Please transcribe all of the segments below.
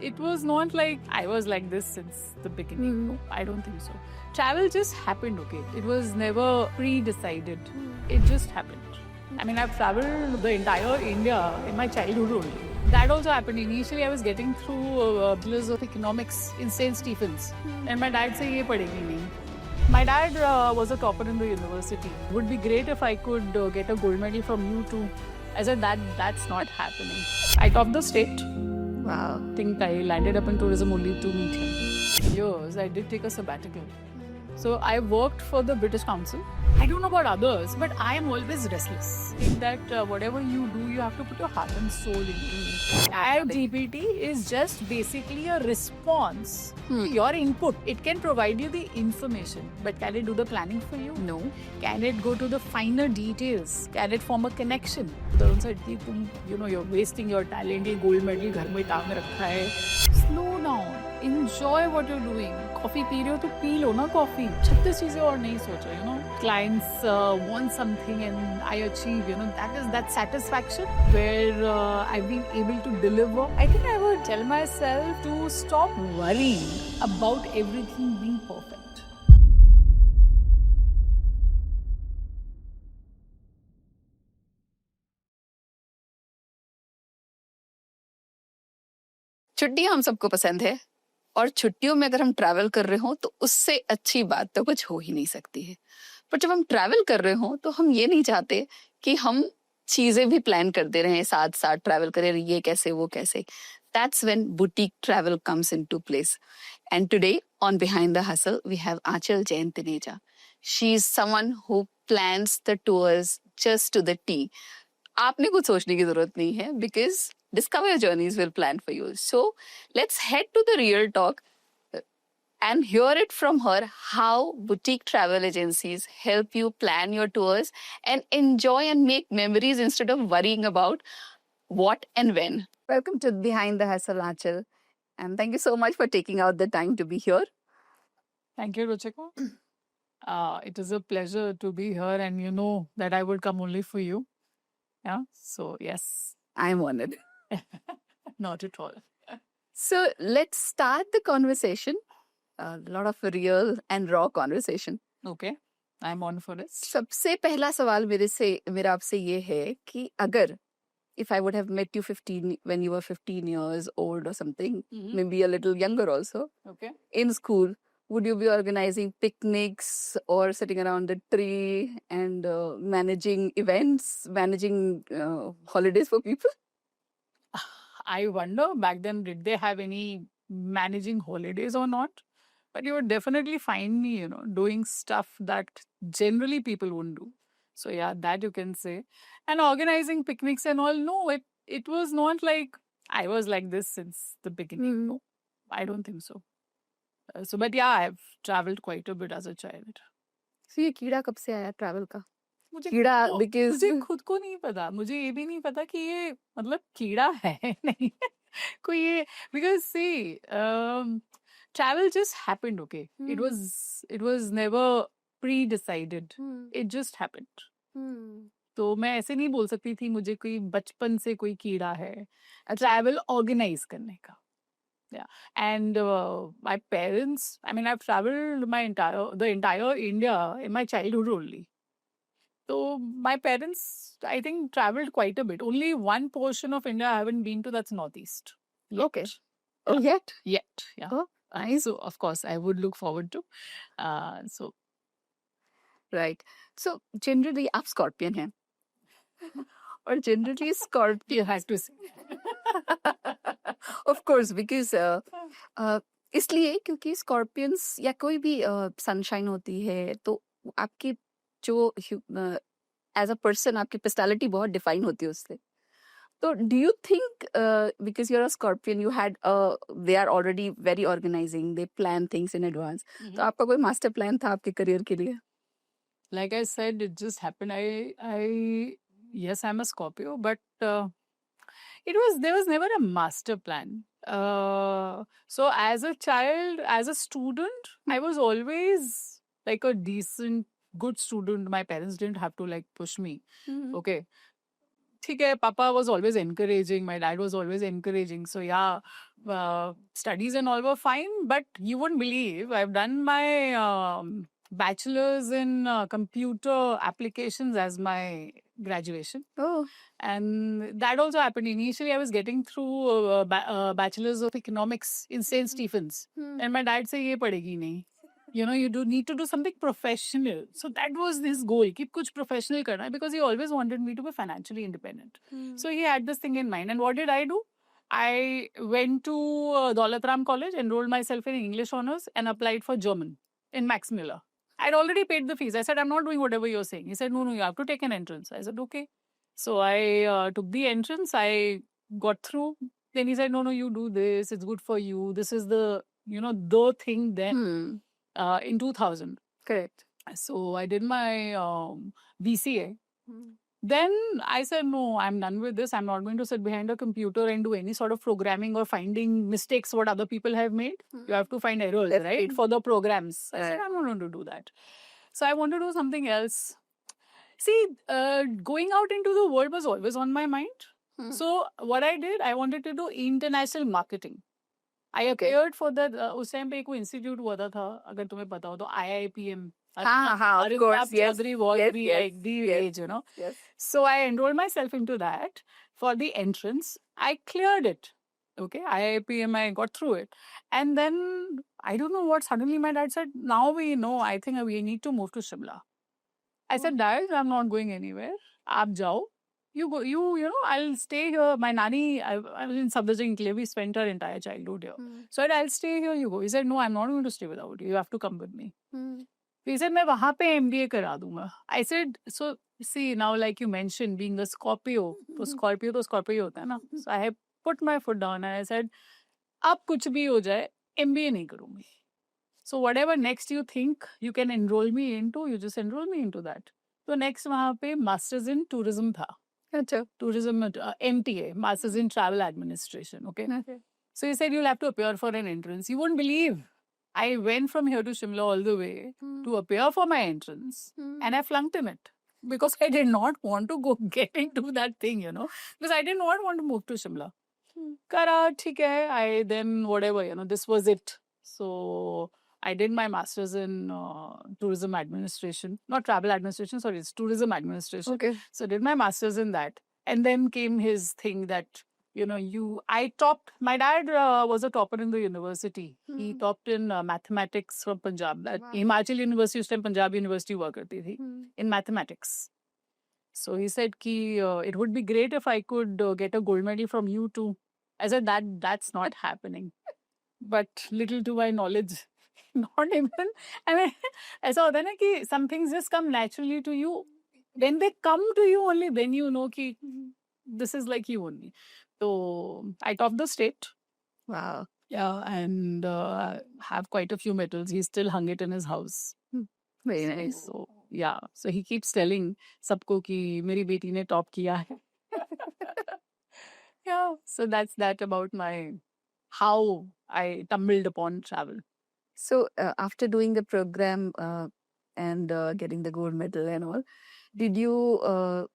It was not like I was like this since the beginning. No, I don't think so. Travel just happened, okay? It was never pre-decided. It just happened. I mean, I've traveled the entire India in my childhood only. That also happened. Initially, I was getting through bachelor's of economics in St. Stephen's. And my dad said, ye padegi nahi. My dad was a topper in the university. Would be great if I could get a gold medal from you too. I said that's not happening. I topped the state. Wow. I think I landed up in tourism only to meet him. Years, I did take a sabbatical. So I worked for the British Council. I don't know about others, but I am always restless. In that whatever you do, you have to put your heart and soul into it. IFGPT is just basically a response to your input. It can provide you the information, but can it do the planning for you? No. Can it go to the finer details? Can it form a connection? Downside कि तुम you're wasting your talent. ये gold medal घर में टांग रखा है. Slow down. Enjoy what you're doing. Coffee P रहे हो तो पी लो ना coffee. 36 चीजें और नहीं सोचो. Clients want something and I achieve. That is that satisfaction where I've been able to deliver. I think I would tell myself to stop worrying about everything being perfect. छुट्टियां हम सबको पसंद है और छुट्टियों में अगर हम ट्रैवल कर रहे हो तो उससे अच्छी बात तो कुछ हो ही नहीं सकती है। पर जब हम ट्रैवल कर रहे हो तो हम ये नहीं चाहते कि हम चीजें भी प्लान करते रहें, साथ साथ ट्रैवल करें, ये कैसे वो कैसे। That's when boutique travel comes into place. And today on Behind the Hustle, we have Aanchal Jain Tineja. She is someone who plans the tours just to the T. आपने कुछ सोचने की जरूरत नहीं है because Discover Journeys will plan for you. So let's head to the real talk and hear it from her how boutique travel agencies help you plan your tours and enjoy and make memories instead of worrying about what and when. Welcome to Behind the Hustle, Aanchal. And thank you so much for taking out the time to be here. Thank you, Ruchika. It is a pleasure to be here, and you know that I would come only for you. Yeah. So yes, I'm honored. not at all. So let's start the conversation. A lot of real and raw conversation. Okay, I'm on for it. सबसे पहला सवाल मेरा आपसे ये है कि अगर if I would have met you 15 when you were 15 years old or something, maybe a little younger also, Okay. in school, would you be organizing picnics or sitting around the tree and managing events, managing holidays for people? I wonder back then, did they have any managing holidays or not? But you would definitely find me, doing stuff that generally people wouldn't do. So yeah, that you can say. And organizing picnics and all, no, it was not like I was like this since the beginning. No, I don't think so. But yeah, I've traveled quite a bit as a child. So ये कीड़ा कब से आया travel का? मुझे कीड़ा खुद को- because मुझे खुद को नहीं पता, मुझे ये भी नहीं पता कि ये मतलब कीड़ा है नहीं कोई ये because see travel just happened, okay? It was never pre-decided. It just happened. तो मैं ऐसे नहीं बोल सकती थी मुझे कोई बचपन से कोई कीड़ा है ट्रैवल ऑर्गेनाइज करने का. Yeah. And my parents, I mean, I've traveled the entire India in my childhood only. So my parents, I think, traveled quite a bit. Only one portion of India I haven't been to, that's Northeast. Yet. Okay. Oh, yet? Yet, yeah. Oh, nice. So, of course, I would look forward to. Right. So, generally, आप Scorpion हैं. और generally, Scorpion. You have to say. Of course, because इसलिए क्योंकि Scorpions या कोई भी sunshine होती है तो आपकी जो as a person आपकी personality बहुत define होती है उससे. So do you think because you're a Scorpion you had they are already very organizing, they plan things in advance. तो आपका कोई master plan था आपके career के लिए? Like I said, it just happened. Yes, I'm a Scorpio, but there was never a master plan. So as a child, as a student, I was always like a decent, good student. My parents didn't have to like push me. Okay. ठीक है, Papa was always encouraging, my dad was always encouraging. So yeah, studies and all were fine, but you wouldn't believe I've done my bachelor's in computer applications as my graduation. Oh. And that also happened. Initially, I was getting through bachelor's of economics in St. Stephen's. And my dad said, "Ye padegi nahi. You know, you do need to do something professional." So that was his goal. Keep kuch professional karna hai, because he always wanted me to be financially independent. So he had this thing in mind. And what did I do? I went to Daulat Ram College, enrolled myself in English honors, and applied for German in Max Muller. I'd already paid the fees. I said, "I'm not doing whatever you're saying." He said, "No, you have to take an entrance." I said, "Okay." So I took the entrance. I got through. Then he said, "No, you do this. It's good for you. This is the thing." Then in 2000. Correct. So I did my VCA. Then I said, "No, I'm done with this. I'm not going to sit behind a computer and do any sort of programming or finding mistakes what other people have made. You have to find errors, right, for the programs." I said, "I'm not going to do that." So I want to do something else. See, going out into the world was always on my mind. So what I did, I wanted to do international marketing. I appeared for that. उस time पे एक institute हुआ था, अगर तुम्हें पता हो तो IIPM. Of course, yes. Chaudhary was Yes, the yes, like the yes, age, yes. So I enrolled myself into that for the entrance. I cleared it. Okay, IIPM, I got through it. And then I don't know what, suddenly my dad said, "Now we know, I think we need to move to Shimla." I said, "Dad, I'm not going anywhere. Aap jao. You go, I'll stay here." My nanny, I was in Safdarjung Enclave. We spent our entire childhood here. So I said, "I'll stay here, you go." He said, "No, I'm not going to stay without you. You have to come with me." He said, "मैं वहाँ पे MBA करा दूंगा." I said, "So see, now like you mentioned, being a Scorpio, तो Scorpio तो Scorpio ही होता है ना." So I put my foot down and I said, "अब कुछ भी हो जाए, MBA नहीं करूँगी. So whatever next you think you can enroll me into, you just enroll me into that." So next वहाँ पे masters in tourism था. अच्छा. Tourism, MTA, masters in travel administration. Okay. So he said, "You'll have to appear for an entrance." You won't believe. I went from here to Shimla all the way to appear for my entrance, and I flunked in it because I did not want to go get into that thing, because I did not want to move to Shimla. Kara, theek hai. I then whatever, this was it. So I did my master's in tourism administration, not travel administration, sorry, it's tourism administration. Okay. So I did my master's in that. And then came his thing that, I topped, my dad was a topper in the university. He topped in mathematics from Punjab. Himachal University, उस time Punjab University हुआ करती थी, in mathematics. So he said ki, it would be great if I could get a gold medal from you too. I said, that's not happening. But little to my knowledge, not even. I mean, ऐसा होता है ना कि some things just come naturally to you. When they come to you only, then you know कि this is like you only. So I topped the state. Wow. Yeah, and have quite a few medals. He still hung it in his house. Very nice. So yeah, so he keeps telling सबको कि मेरी बेटी ने top किया है. Yeah, so that's that about my how I tumbled upon travel. So after doing the program and getting the gold medal and all, did you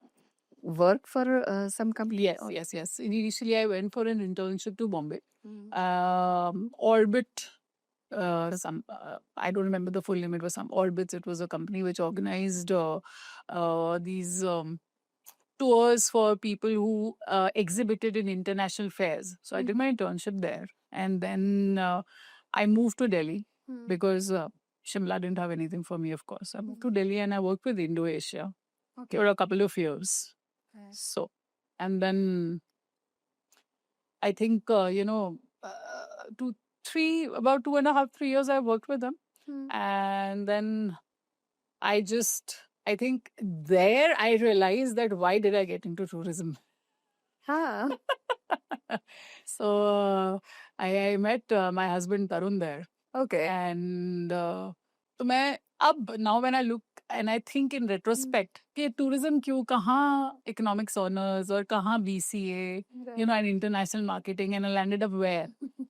work for some company? Yes. Initially, I went for an internship to Bombay. Orbit. I don't remember the full name. It was some Orbits. It was a company which organized these tours for people who exhibited in international fairs. So I did my internship there, and then I moved to Delhi because Shimla didn't have anything for me, of course. I moved to Delhi and I worked with Indo-Asia for a couple of years. So, and then I think, about 2.5, 3 years I worked with them. And then I think there I realized that why did I get into tourism? So I met my husband Tarun there. Okay. And now when I look and I think in retrospect कि tourism क्यों, कहाँ economics honors और कहाँ BCA, and international marketing, and I landed up where?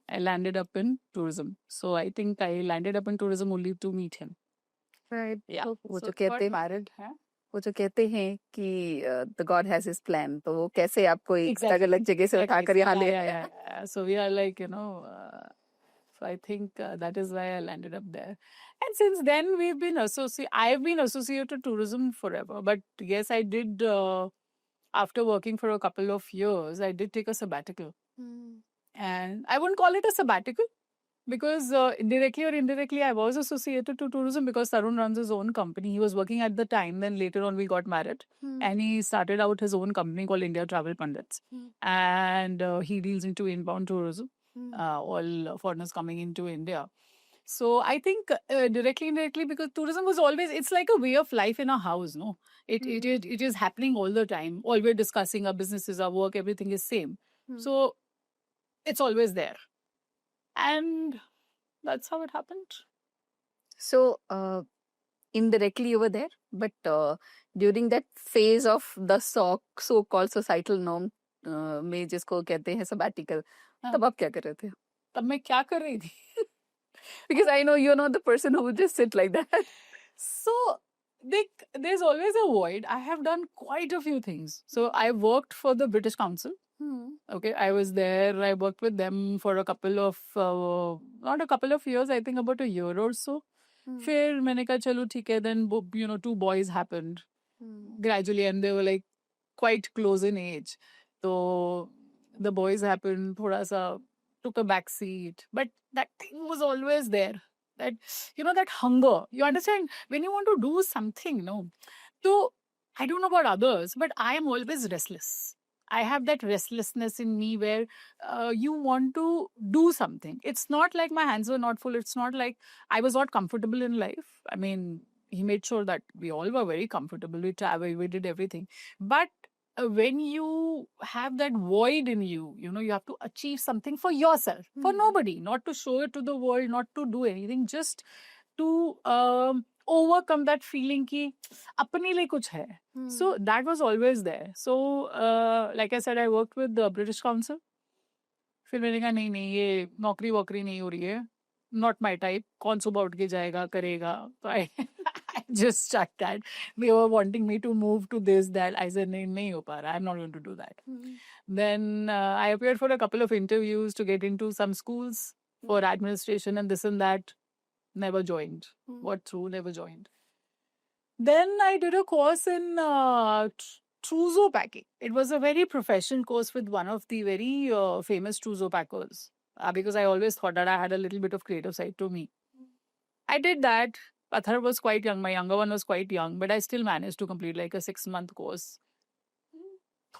I landed up in tourism. So I think I landed up in tourism only to meet him. Right. Yeah. वो So जो कहते got married. वो जो कहते हैं कि the God has his plan, तो वो कैसे आपको एक अलग Exactly. अलग जगह से Exactly. उठाकर यहाँ ले आया। Yeah. So we are like, so I think that is why I landed up there. And since then, I've been associated to tourism forever. But yes, I did, after working for a couple of years, I did take a sabbatical. And I wouldn't call it a sabbatical because directly or indirectly, I was associated to tourism because Tarun runs his own company. He was working at the time. Then later on, we got married. And he started out his own company called India Travel Pundits. And he deals into inbound tourism, all foreigners coming into India. So I think directly, indirectly, because tourism was always, it's like a way of life in our house, no? It is happening all the time. All we're discussing, our businesses, our work, everything is same. So it's always there. And that's how it happened. So indirectly you were there, but during that phase of the so-called societal norm में जिसको कहते हैं sabbatical, तब आप क्या कर रहे थे? तब मैं क्या कर रही थी? Because I know you're not the person who would just sit like that. So there's always a void. I have done quite a few things. So I worked for the British Council. Okay, I was there. I worked with them for a couple of, not a couple of years, I think about a year or so. फिर मैंने कहा चलो ठीक है. Then 2 boys happened gradually, and they were like quite close in age. So the boys happened. थोड़ा सा took a back seat, but that thing was always there. That that hunger. You understand when you want to do something, no? So I don't know about others, but I am always restless. I have that restlessness in me where you want to do something. It's not like my hands were not full. It's not like I was not comfortable in life. I mean, he made sure that we all were very comfortable. We traveled, we did everything. But when you have that void in you, you have to achieve something for yourself, for nobody, not to show it to the world, not to do anything, just to overcome that feeling कि अपने लिए कुछ है. So that was always there. So like I said, I worked with the British Council. फिर मैंने कहा नहीं ये नौकरी वोकरी नहीं हो रही है. Not my type. कौन सुबह उठ के जाएगा करेगा. So I just stuck that. They were wanting me to move to this, that. I said नहीं हो पा रहा. I'm not going to do that. Then I appeared for a couple of interviews to get into some schools for administration and this and that. Never joined. What through? Never joined. Then I did a course in trousseau packing. It was a very professional course with one of the very famous trousseau packers. Because I always thought that I had a little bit of creative side to me. I did that. Athar was quite young. My younger one was quite young. But I still managed to complete like a 6-month course.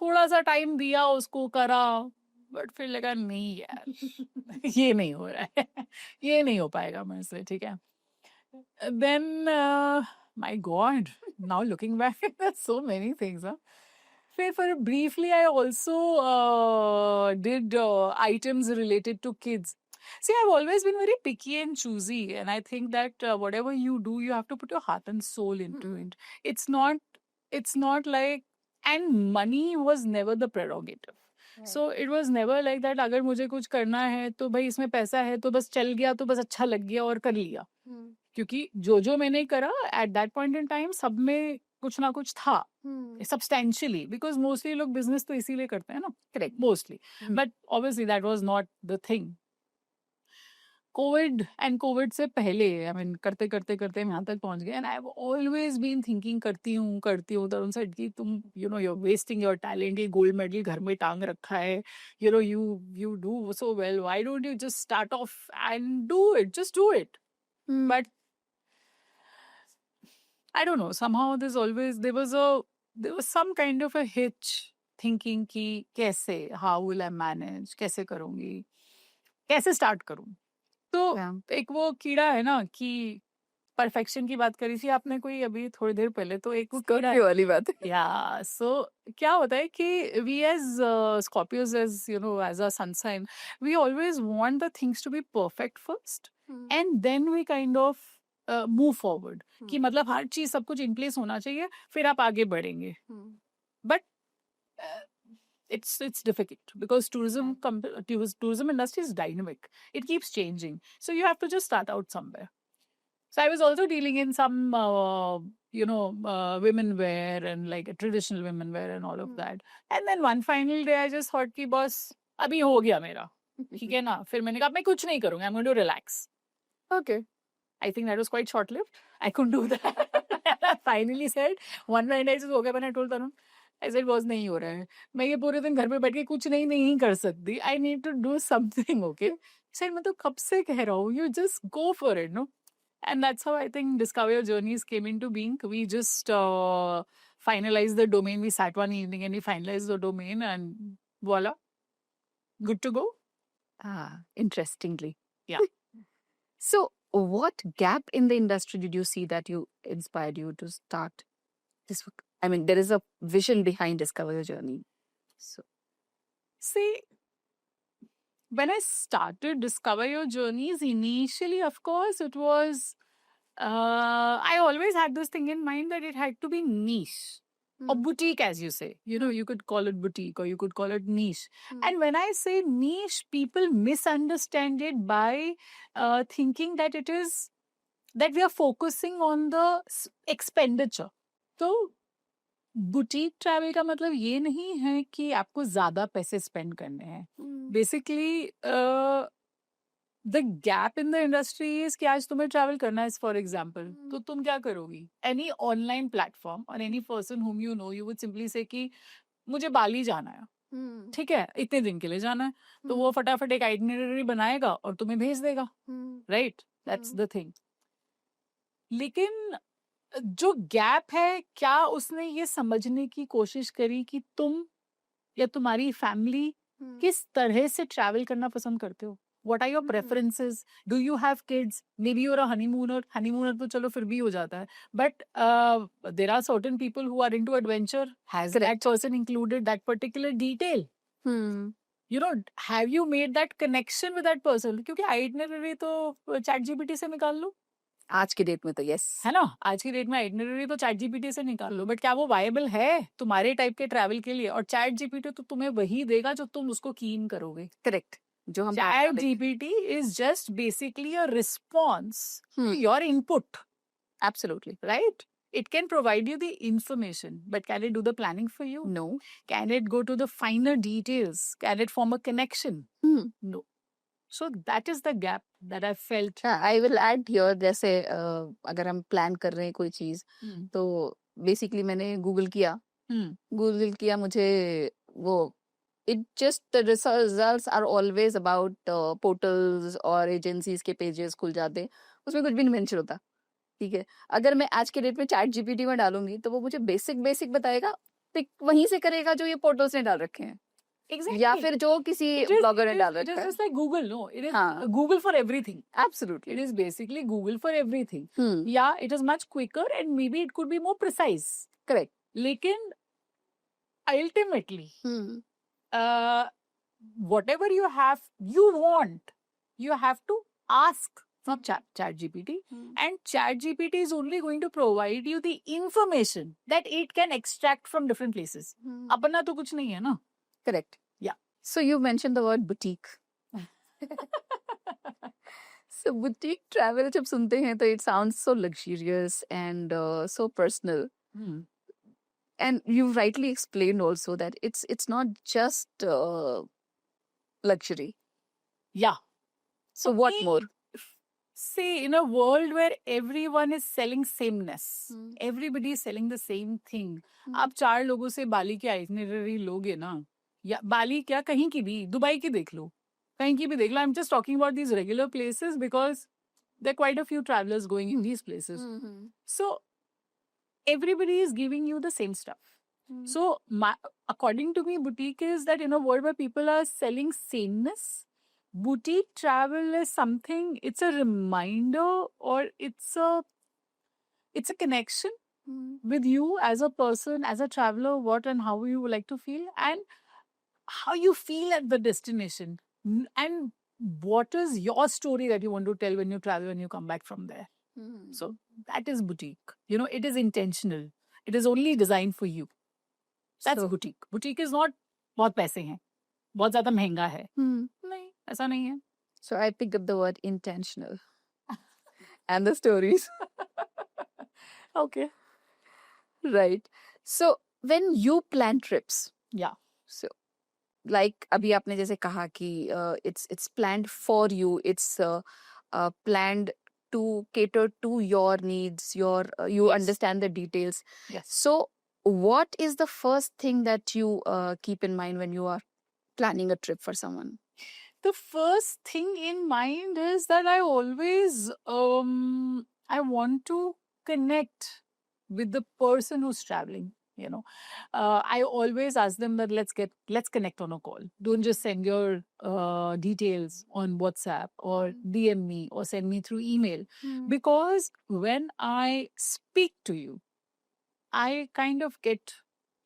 थोड़ा सा time दिया उसको करा. But फिर लगा नहीं यार ये नहीं हो रहा है. ये नहीं हो पाएगा मेरे से. ठीक है. Then my God, now looking back, there's so many things. For briefly, I also did items related to kids. See, I've always been very picky and choosy, and I think that whatever you do, you have to put your heart and soul into it. It's not like, and money was never the prerogative. So it was never like that. अगर मुझे कुछ करना है तो भाई इसमें पैसा है तो बस चल गया तो बस अच्छा लग गया और कर लिया. क्योंकि जो मैंने करा at that point in time सब में कुछ ना कुछ था substantially, because mostly लोग business तो इसीलिए करते हैं ना. Correct, mostly. But obviously that was not the thing. COVID से पहले, I mean, करते हम यहाँ तक पहुँच गए. And I've always been thinking करती हूँ तरुण सेठ कि तुम you're wasting your talent. ये gold medal घर में टांग रखा है. You do so well. Why don't you just start off and do it? Just do it. But I don't know. Somehow there was some kind of a hitch thinking कि कैसे, how will I manage? कैसे करूँगी? कैसे start करूँ? तो एक वो कीड़ा है ना कि परफेक्शन की बात करी थी आपने कोई अभी थोड़ी देर पहले. तो एक स्कॉर्पियो वाली बात. या सो क्या होता है कि we as Scorpios as a sun sign we always want the things to be perfect first and then we kind of move forward. कि मतलब हर चीज सब कुछ इन प्लेस होना चाहिए फिर आप आगे बढ़ेंगे. But it's difficult because tourism industry is dynamic. It keeps changing. So you have to just start out somewhere. So I was also dealing in some, women wear and like a traditional women wear and all of that. And then one final day I just thought कि बस अभी हो गया मेरा, ठीक है ना. फिर मैंने कहा मैं कुछ नहीं करूँगा, I'm going to relax. Okay. I think that was quite short-lived. I couldn't do that. I finally said, one night I just woke up and I told Tarun, I said, boss नहीं हो रहा है, मैं ये पूरे दिन घर पे बैठ के कुछ नहीं कर सकती. I need to do something, okay? He said, मैं तो कब से कह रहा हूँ, you just go for it, no? And that's how I think Discover Your Journeys came into being. We just finalized the domain. We sat one evening and we finalized the domain and voila, good to go. Interestingly. Yeah. So what gap in the industry did you see that you inspired you to start this work? I mean, there is a vision behind Discover Your Journey. So See, when I started Discover Your Journeys, initially, of course, it was, I always had this thing in mind that it had to be niche or boutique, as you say. You know, you could call it boutique or you could call it niche. And when I say niche, people misunderstand it by thinking that it is, that we are focusing on the expenditure. So, boutique travel का मतलब ये नहीं है कि आपको ज्यादा पैसे spend करने हैं. Basically the gap in the industry is कि आज तुम्हें ट्रैवल करना है फॉर एग्जांपल, तो तुम क्या करोगी? एनी ऑनलाइन प्लेटफॉर्म और any person whom you know, you would simply से कि मुझे बाली जाना है, ठीक है, इतने दिन के लिए जाना है, तो वो फटाफट एक आइटिनरी बनाएगा और तुम्हें भेज देगा, राइट? That's the thing. लेकिन जो गैप है, क्या उसने ये समझने की कोशिश करी कि तुम या तुम्हारी फैमिली किस तरह से ट्रैवल करना पसंद करते हो? What are your preferences? Do you have kids? Maybe you're a honeymooner. Honeymooner तो चलो फिर भी हो जाता है. But there are certain people who are into adventure. Has that person included that particular detail? You know, have you made that connection with that person? क्योंकि itinerary तो ChatGPT से निकाल लो. आज के डेट में तो यस है ना, आज की डेट में आइटिनरी तो चैट जीपीटी से निकाल लो, बट क्या वो वायबल है तुम्हारे टाइप के ट्रैवल के लिए? और चैट जीपीटी तो तुम्हें वही देगा जो तुम उसको कीन करोगे. करेक्ट. जो हम chat GPT is just basically a response to your input. Absolutely right. It can provide you the information, but can it do the planning for you? No. Can it go to the finer details? Can it form a connection? No. So that is the gap that I felt. I will add here, जैसे अगर हम plan कर रहे हैं कोई चीज, तो basically मैंने गूगल किया, मुझे वो it just the results are always about portals और एजेंसीज के पेजेस खुल जाते हैं, उसमें कुछ भी नहीं मेंशन होता. ठीक है, अगर मैं आज के डेट में चैट जीपीटी में डालूंगी तो वो मुझे बेसिक बताएगा, पिक वहीं से करेगा जो ये पोर्टल्स ने डाल रखे हैं. Exactly. या फिर जो किसी ब्लॉगर ने डाल रखा है. It is just like Google, no? It is Google for everything. Absolutely. It is basically Google for everything. Yeah, it is much quicker and maybe it could be more precise. Correct. लेकिन ultimately, whatever you want, you have to ask from ChatGPT, and ChatGPT is only going to provide you the information that it can extract from different places. अपना तो कुछ नहीं है ना. Correct. Yeah. So you mentioned the word boutique. So boutique travel जब सुनते हैं तो it sounds so luxurious and so personal. And you rightly explained also that it's not just luxury. Yeah. So what more? See, in a world where everyone is selling sameness, everybody is selling the same thing. आप 4 लोगों से बाली की itinerary लोगे ना, या बाली क्या, कहीं की भी, दुबई की देख लो, कहीं की भी देख लो. I'm just talking about these regular places because there are quite a few travelers going in these places. So everybody is giving you the same stuff. So according to me, boutique is that in a world where people are selling sameness, boutique travel is something, it's a reminder or it's a connection with you as a person, as a traveler, what and how you would like to feel and how you feel at the destination, and what is your story that you want to tell when you travel, when you come back from there. So that is boutique. You know, it is intentional. It is only designed for you. That's boutique. Boutique is not बहुत पैसे हैं, बहुत ज़्यादा महंगा है. नहीं, ऐसा नहीं है. So I picked up the word intentional. and the stories. Okay. Right. So when you plan trips, Yeah. so like अभी आपने जैसे कहा कि it's planned for you, it's planned to cater to your needs, your you Yes. understand the details. Yes. So what is the first thing that you keep in mind when you are planning a trip for someone? The first thing in mind is that I always I want to connect with the person who's traveling. I always ask them that let's connect on a call. Don't just send your details on WhatsApp or DM me or send me through email, because when I speak to you, I kind of get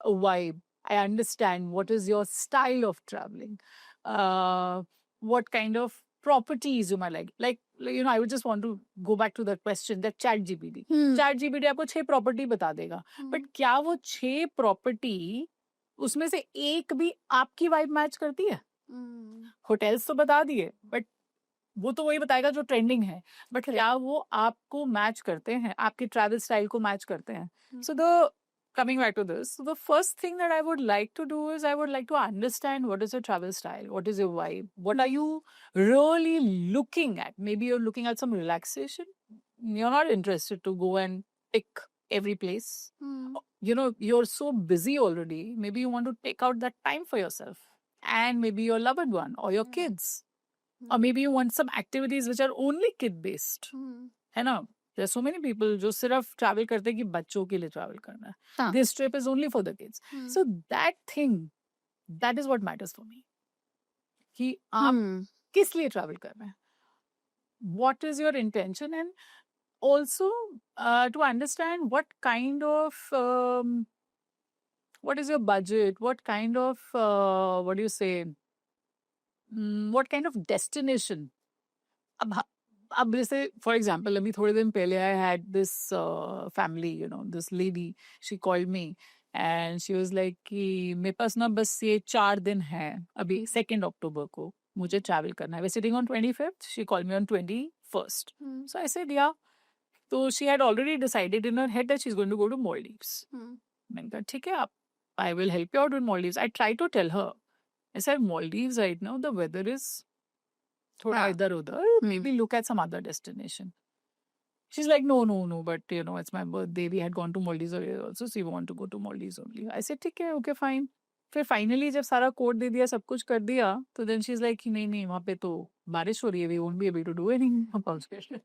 a vibe. I understand what is your style of traveling, uh, what kind of properties you might like. I would just want to go back to that question that ChatGPT. ChatGPT आपको 6 property बता देगा, but क्या वो 6 property उसमें से एक भी आपकी वाइब मैच करती है? होटल्स तो बता दिए, बट वो तो वही बताएगा जो ट्रेंडिंग है, बट क्या वो आपको मैच करते हैं, आपके ट्रैवल स्टाइल को मैच करते हैं? So coming back to this, the first thing that I would like to do is I would like to understand what is your travel style, what is your vibe, what are you really looking at? Maybe you're looking at some relaxation. You're not interested to go and pick every place. You're so busy already. Maybe you want to take out that time for yourself and maybe your loved one or your kids. Or maybe you want some activities which are only kid based. है ना? There are so many people जो सिर्फ travel करते हैं कि बच्चों के लिए travel करना है. हाँ. This trip is only for the kids. So that thing, that is what matters for me. कि आप किस लिए travel कर रहे हैं? What is your intention? And also to understand what kind of what is your budget? What kind of what do you say? What kind of destination? अब जैसे for example अभी थोड़े दिन पहले I had this family, this lady, she called me and she was like कि मेरे पास ना बस ये 4 दिन है अभी 2 अक्टूबर को मुझे ट्रैवल करना है. We sitting on 25th, she called me on 21st. So I said yeah, तो she had already decided in her head that she is going to go to Maldives. मैंने कहा ठीक है, आप I will help you out with Maldives. I try to tell her, I said Maldives right now the weather is थोड़ा इधर उधर, maybe look at some other destination. She's like, no, but it's my birthday. We had gone to Maldives earlier also, so we want to go to Maldives only. I said, ठीक है, okay, fine. फिर finally जब सारा code दे दिया, सब कुछ कर दिया, तो देन शी इज लाइक नहीं वहां पे तो बारिश हो रही है, we won't be able to do anything about it.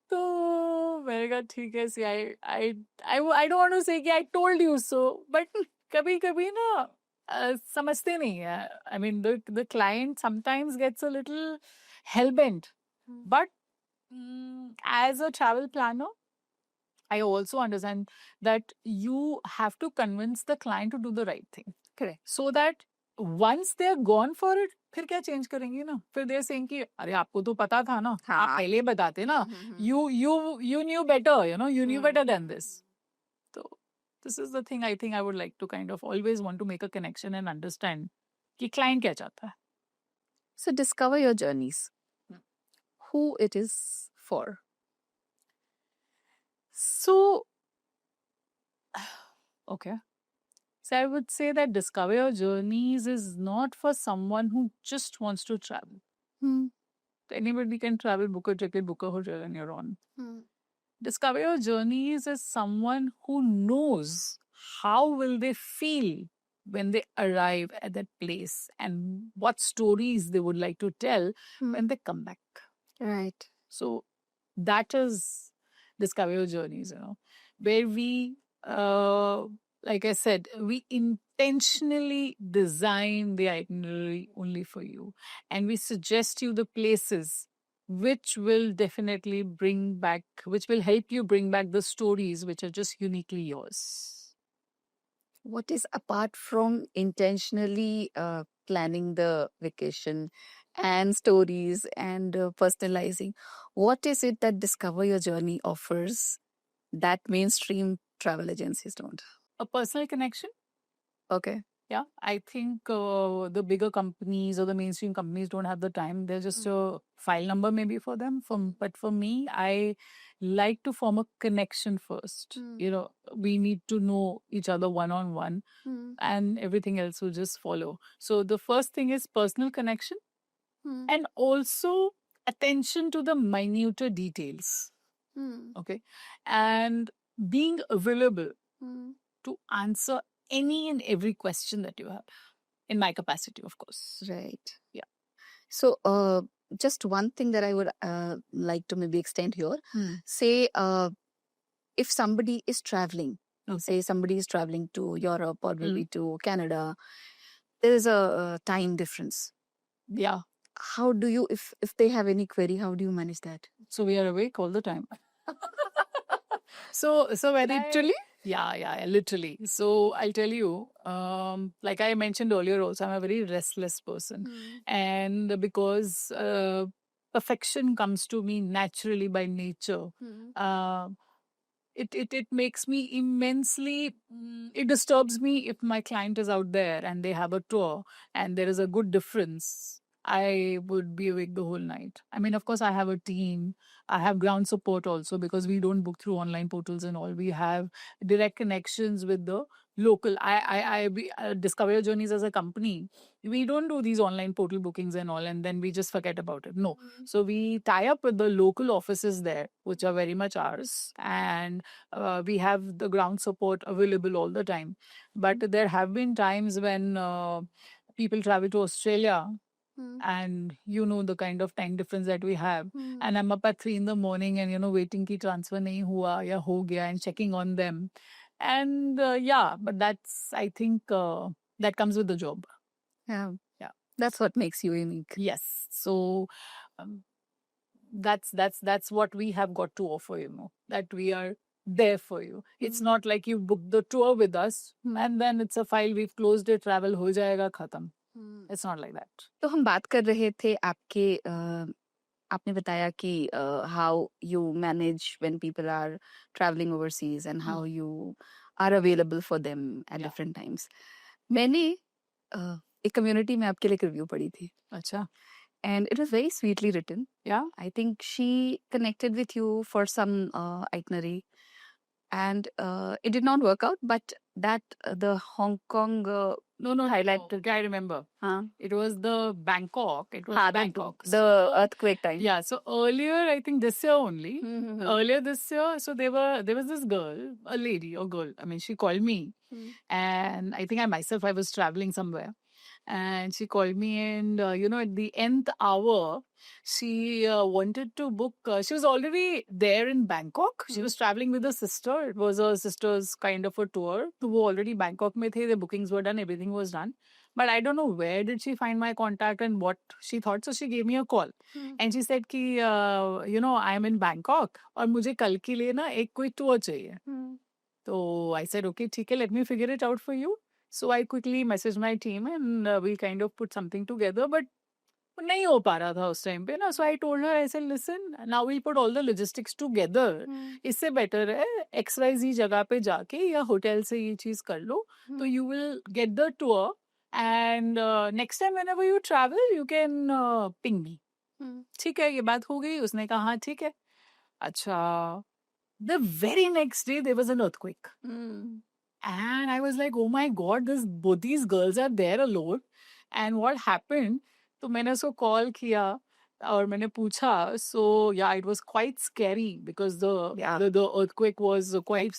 तो मैंने कहा ठीक है, see I don't want to say कि I told you so, but कभी कभी ना समझते नहीं है. I mean the client sometimes gets a little hell-bent, but as a travel planner, I also understand that you have to convince the client to do the right thing. Correct. So that once they're gone for it, फिर क्या change करेंगे ना? फिर they're saying कि अरे आपको तो पता था ना, आप पहले बताते ना, you knew better, you knew better than this. So this is the thing I think I would like to kind of always want to make a connection and understand कि client क्या चाहता है. So discover your journeys. Who it is for? So, okay. So I would say that discover your journeys is not for someone who just wants to travel. Anybody can travel, book a ticket, book a hotel, and you're on. Discover your journeys is someone who knows how will they feel when they arrive at that place and what stories they would like to tell when they come back. Right. So that is discover your journeys, where we, like I said, we intentionally design the itinerary only for you. And we suggest you the places which will definitely which will help you bring back the stories which are just uniquely yours. What is apart from intentionally planning the vacation and stories and personalizing, what is it that Discover Your Journey offers that mainstream travel agencies don't? A personal connection. Okay. Yeah, I think the bigger companies or the mainstream companies don't have the time. They're just a file number maybe for them. But for me, I like to form a connection first. You know, we need to know each other one on one, and everything else will just follow. So the first thing is personal connection, and also attention to the minuter details. Okay, and being available to answer any and every question that you have, in my capacity, of course. Right. Yeah. So, just one thing that I would like to maybe extend here. Say, if somebody is traveling, Okay. say somebody is traveling to Europe or maybe to Canada, there is a time difference. Yeah. How do you, if they have any query, how do you manage that? So we are awake all the time. So when Literally? yeah, literally. So I'll tell you, like I mentioned earlier also, I'm a very restless person. And because perfection comes to me naturally by nature, it makes me immensely, it disturbs me if my client is out there and they have a tour and there is a good difference. I would be awake the whole night. I mean, of course, I have a team. I have ground support also, because we don't book through online portals and all. We have direct connections with the local. We Discover Your Journeys as a company. We don't do these online portal bookings and all, and then we just forget about it. No. So we tie up with the local offices there, which are very much ours, and we have the ground support available all the time. But there have been times when people travel to Australia, and you know the kind of time difference that we have, and I'm up at 3 in the morning, and waiting ki transfer nahi hua ya ho gaya, and checking on them. And yeah, but that's, I think, that comes with the job. Yeah. Yeah. That's what makes you unique. Yes. So that's what we have got to offer, that we are there for you. It's not like you booked the tour with us and then it's a file, we've closed it, travel ho jayega, khatam. It's not like that. तो हम बात कर रहे थे आपके आपने बताया कि how you manage when people are traveling overseas and how you are available for them at Yeah. different times. मैंने एक कम्युनिटी में आपके लिए एक रिव्यू पढ़ी थी. अच्छा. And it was very sweetly written. Yeah. I think she connected with you for some itinerary, and it did not work out, but that the Hong Kong No, highlight. okay, I remember. It was the Bangkok. It was हाँ, Bangkok. the earthquake time. Yeah, so earlier, I think this year only, earlier this year, so there was this girl, a lady or girl. I mean, she called me, and I think I was traveling somewhere, and she called me, and at the nth hour, she wanted to book. She was already there in Bangkok. She was traveling with a sister. It was a sister's kind of a tour. So वो already Bangkok में थे. The bookings were done. Everything was done. But I don't know where did she find my contact and what she thought. So she gave me a call. And she said कि I'm in Bangkok और मुझे कल के लिए ना एक कोई tour चाहिए. So I said, okay, ठीक है, let me figure it out for you. So I quickly messaged my team and we kind of put something together. But नहीं हो पा रहा था उस टाइम पे ना. So I told her, I said, listen, now we'll put all the logistics together. इससे better है XYZ जगह पे जाके या होटल से ये चीज कर लो. तो you will get the tour. And next time whenever you travel, you can ping me. ठीक है, ये बात हो गई. उसने कहा हाँ ठीक है. अच्छा. The very next day there was an earthquake. And I was like, oh my God, both these girls are there alone. And what happened? तो मैंने उसको कॉल किया और मैंने पूछा. So yeah, it was quite scary because the earthquake was quite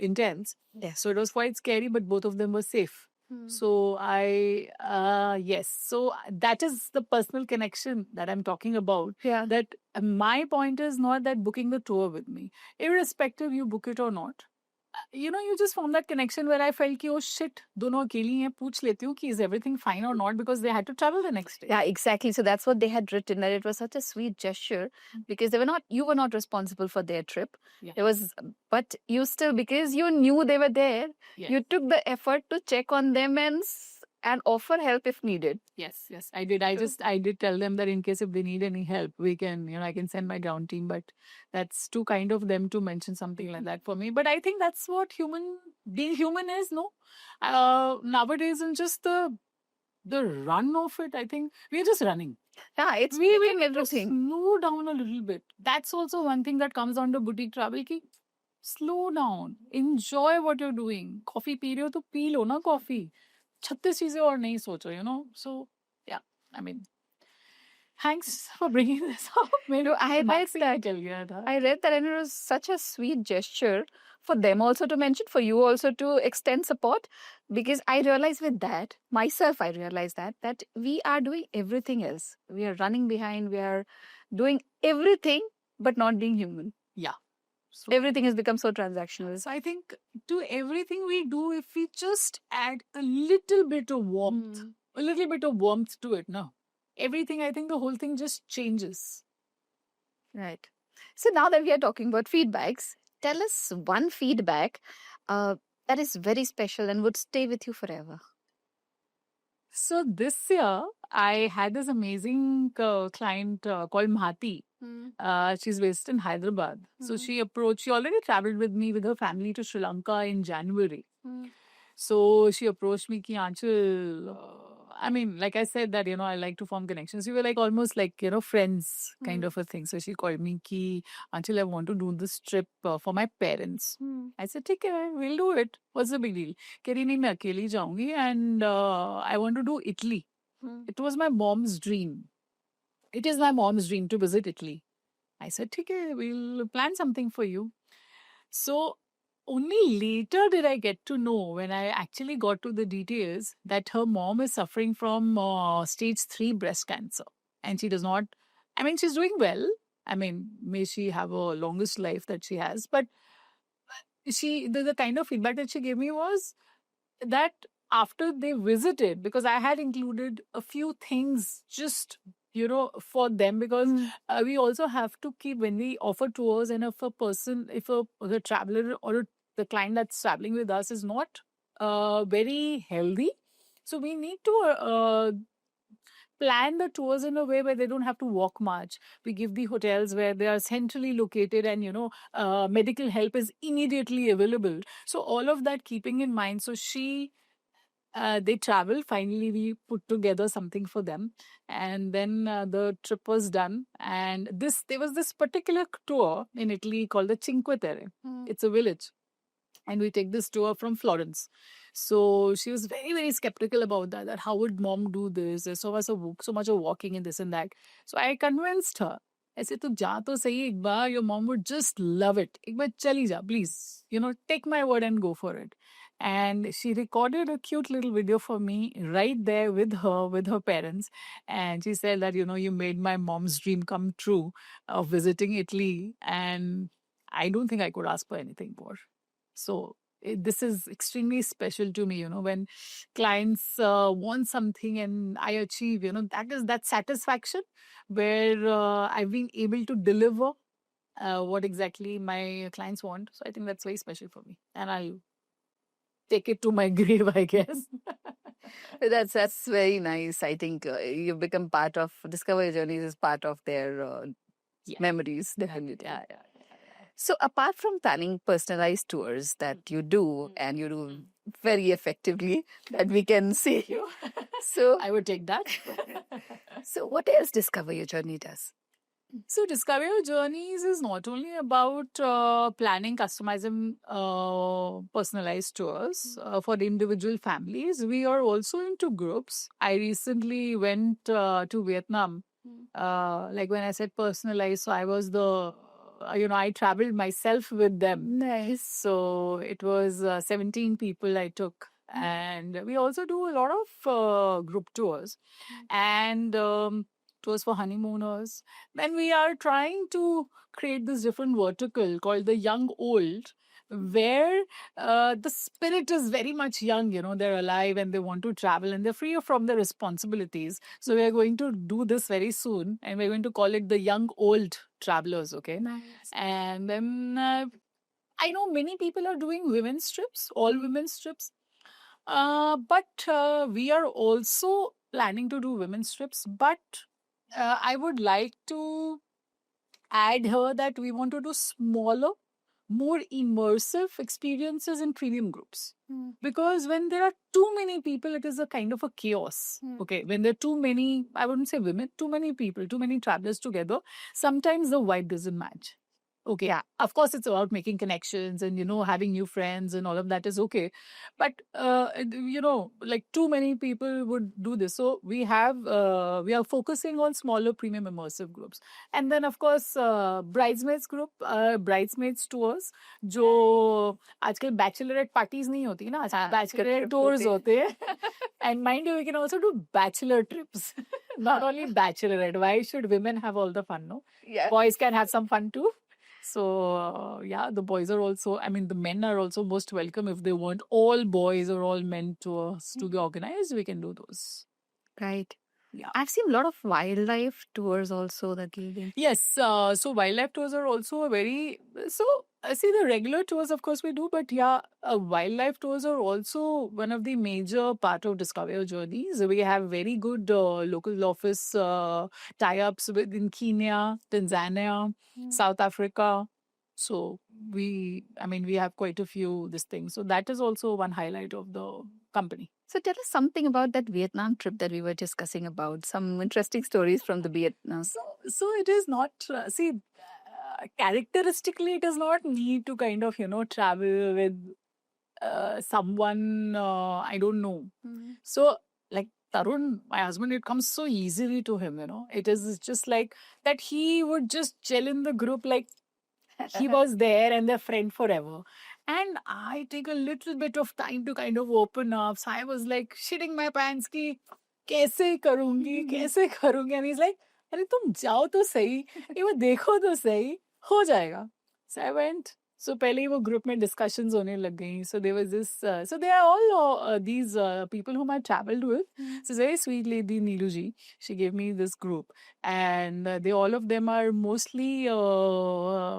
intense. Yes. So it was quite scary, but both of them were safe. So yes. So that is the personal connection that I'm talking about. Yeah. That my point is not that booking the tour with me, irrespective you book it or not. You just form that connection where I felt कि oh shit, दोनों अकेली हैं, पूछ लेती हूँ कि is everything fine or not, because they had to travel the next day. Yeah, exactly. So that's what they had written, that it was such a sweet gesture because you were not responsible for their trip. Yeah. But you still, because you knew they were there, Yes. you took the effort to check on them and and offer help if needed. Yes, yes, I did. I did tell them that in case if they need any help, we can, I can send my ground team, but that's too kind of them to mention something like that for me. But I think that's what being human is, no? Nowadays, in just the run of it, I think we're just running. Yeah, it's We taking need to everything. slow down a little bit. That's also one thing that comes under boutique travel. Ki slow down, enjoy what you're doing. Coffee P रहे हो तो P low ना coffee. 36 चीजें और नहीं सोचो, So yeah, I mean, thanks for bringing this up. No, I read Maxi that. निकल गया था. I read that, and it was such a sweet gesture for them also to mention, for you also to extend support. Because I realized with that, myself, I realized that we are doing everything else. We are running behind, we are doing everything, but not being human. Yeah. So, Everything has become so transactional. so I think to everything we do, if we just add a little bit of warmth, a little bit of warmth to it, no? Everything, I think the whole thing just changes. Right. So now that we are talking about feedbacks, tell us one feedback that is very special and would stay with you forever. So this year, I had this amazing client called Mhati. She's based in Hyderabad. So she already traveled with me with her family to Sri Lanka in January. So she approached me, ki Aanchal, I mean, like I said that, I like to form connections. We were like almost like, friends kind of a thing. So she called me, ki Aanchal, I want to do this trip for my parents. I said, ठीक है, we'll do it. What's the big deal? कह रही नहीं, मैं अकेली जाऊंगी and I want to do Italy. It was my mom's dream. It is my mom's dream to visit Italy. I said, ठीक है, we'll plan something for you. So only later did I get to know, when I actually got to the details, that her mom is suffering from stage 3 breast cancer. And she does not, I mean, she's doing well. I mean, may she have a longest life that she has. But the kind of feedback that she gave me was that after they visited, because I had included a few things just for them, because we also have to keep, when we offer tours, and if the traveler or the client that's traveling with us is not very healthy, so we need to plan the tours in a way where they don't have to walk much. We give the hotels where they are centrally located and, medical help is immediately available. So all of that keeping in mind. So they traveled. Finally, we put together something for them. And then the trip was done. And there was this particular tour in Italy called the Cinque Terre. It's a village. And we take this tour from Florence. So she was very, very skeptical about that how would mom do this? There's so much of walking and this and that. So I convinced her. I said, "Tu ja to sahi ek baar, your mom would just love it. Ek baar chali ja, please. Take my word and go for it." And she recorded a cute little video for me right there with her parents. And she said that, you made my mom's dream come true of visiting Italy. And I don't think I could ask for anything more. So this is extremely special to me, when clients want something and I achieve, that is that satisfaction where I've been able to deliver what exactly my clients want. So I think that's very special for me. And I'll take it to my grave, I guess. That's very nice. I think you've become part of Discover Your Journeys is part of their memories. Definitely. Yeah. So apart from planning personalized tours that you do, and you do very effectively, that we can see. So I would take that. So what else Discover Your Journey does? So Discover Your Journeys is not only about planning customizing personalized tours for the individual families. We are also into groups. I recently went to Vietnam. Like when I said personalized, so I was I traveled myself with them. Nice. So it was 17 people I took. And we also do a lot of group tours and tours for honeymooners. Then we are trying to create this different vertical called the Young Old, where the spirit is very much young, they're alive and they want to travel and they're free from their responsibilities. So we are going to do this very soon and we're going to call it the Young Old Travelers, okay? Nice. And then I know many people are doing women's trips, all women's trips. But we are also planning to do women's trips. But I would like to add here that we want to do smaller, more immersive experiences in premium groups. Because when there are too many people, it is a kind of a chaos. Okay, when there are too many, I wouldn't say women, too many people, too many travelers together, sometimes the vibe doesn't match. Okay, Yeah. of course, it's about making connections and, having new friends and all of that is okay. But, like too many people would do this. So we are focusing on smaller premium immersive groups. And then, of course, bridesmaids tours, जो आजकल Bachelorette parties नहीं होती ना, हाँ, Bachelorette trip tours होते हैं। होते हैं. And mind you, we can also do bachelor trips. Not only bachelorette. Why should women have all the fun, no? Yeah. Boys can have some fun too. So, the boys are also, the men are also most welcome if they want all boys or all men tours to be organized. We can do those. Right. Yeah. I've seen a lot of wildlife tours also that you've been. Yes, so wildlife tours are also see the regular tours, of course, we do, but wildlife tours are also one of the major part of Discover Your Journeys. We have very good local office tie-ups in Kenya, Tanzania, South Africa. So we have quite a few this thing. So that is also one highlight of the company. So tell us something about that Vietnam trip that we were discussing about. Some interesting stories from the Vietnam. So it is not, characteristically, it does not need to kind of, travel with someone, I don't know. So, like Tarun, my husband, it comes so easily to him, It is just like that he would just gel in the group like he was there and their friend forever. And I take a little bit of time to kind of open up. So I was like shitting my pants ki kaise karungi. And he's like, अरे तुम जाओ तो सही, ये वो देखो तो सही, हो जाएगा. So I went. So पहले ही वो group में discussions होने लग गई. So there was this. So they are all these people whom I traveled with. So very sweet lady Neelu ji. She gave me this group, and they all of them are mostly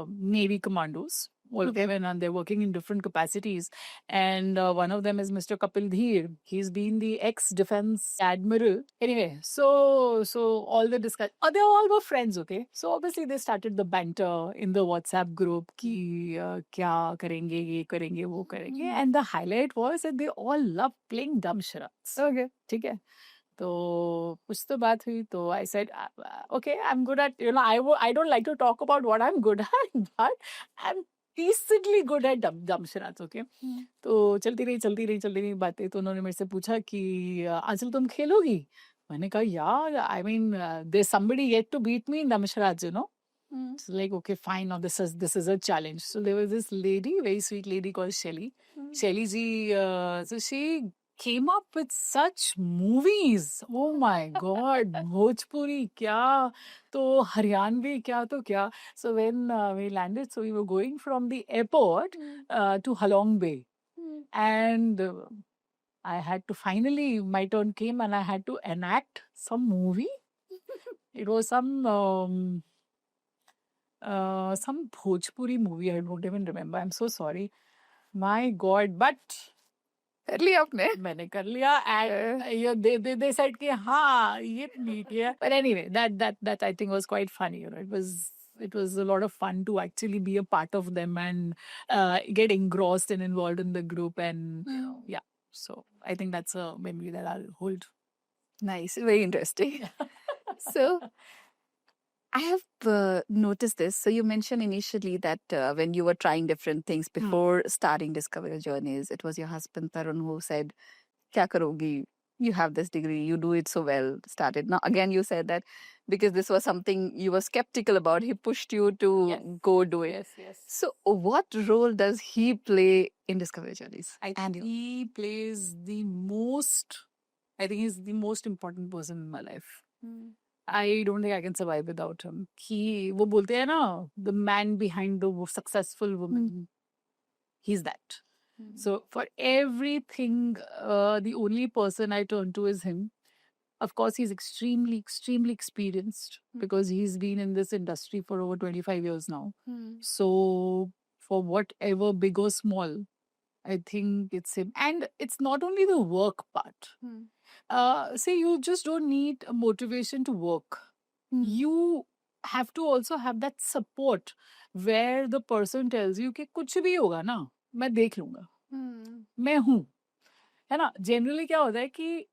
Navy commandos. All of them, and they're working in different capacities. And one of them is Mr. Kapil Dheer. He's been the ex-defense admiral. Anyway, so all the discussion, they all were friends, okay? So obviously they started the banter in the WhatsApp group कि क्या करेंगे, ये करेंगे, वो करेंगे. And the highlight was that they all love playing dumb charades. Okay. ठीक है. तो कुछ तो बात हुई तो I said, okay, I'm good at, I don't like to talk about what I'm good at, but I'm decently good at dumb charades, okay? तो चलती रही बातें. तो उन्होंने मेरे से पूछा कि आंचल तुम खेलोगी? मैंने कहा यार, there's somebody yet to beat me in dumb charades, It's like, okay, fine, now this is a challenge. So there was this lady, very sweet lady called Shelly. Shelly ji, so she came up with such movies. Oh my God, Bhojpuri kya, to Haryanvi kya, to kya. So when we landed, so we were going from the airport to Halong Bay. And I had to finally, my turn came and I had to enact some movie. It was some Bhojpuri movie. I don't even remember. I'm so sorry. My God, but कर लिया आपने? मैंने कर लिया. And they said कि हाँ ये ठीक है. But anyway, that I think was quite funny. It was a lot of fun to actually be a part of them and get engrossed and involved in the group. And so I think that's a memory that I'll hold. Nice, very interesting. So I have noticed this. So you mentioned initially that when you were trying different things before starting Discover Your Journeys, it was your husband Tarun who said, "Kya karogi? You have this degree, you do it so well." Started. Now again, you said that because this was something you were skeptical about, he pushed you to go do it. Yes. So what role does he play in Discover Your Journeys? I think he plays I think he's the most important person in my life. I don't think I can survive without him. वो बोलते हैं ना, the man behind the successful woman. He's that. So for everything, the only person I turn to is him. Of course, he's extremely, extremely experienced because he's been in this industry for over 25 years now. So for whatever big or small, I think it's him. And it's not only the work part. See, you just don't need a motivation to work. You have to also have that support where the person tells you कि कुछ भी होगा ना, मैं देख लूंगा, मैं हूँ, है ना. Generally क्या होता है कि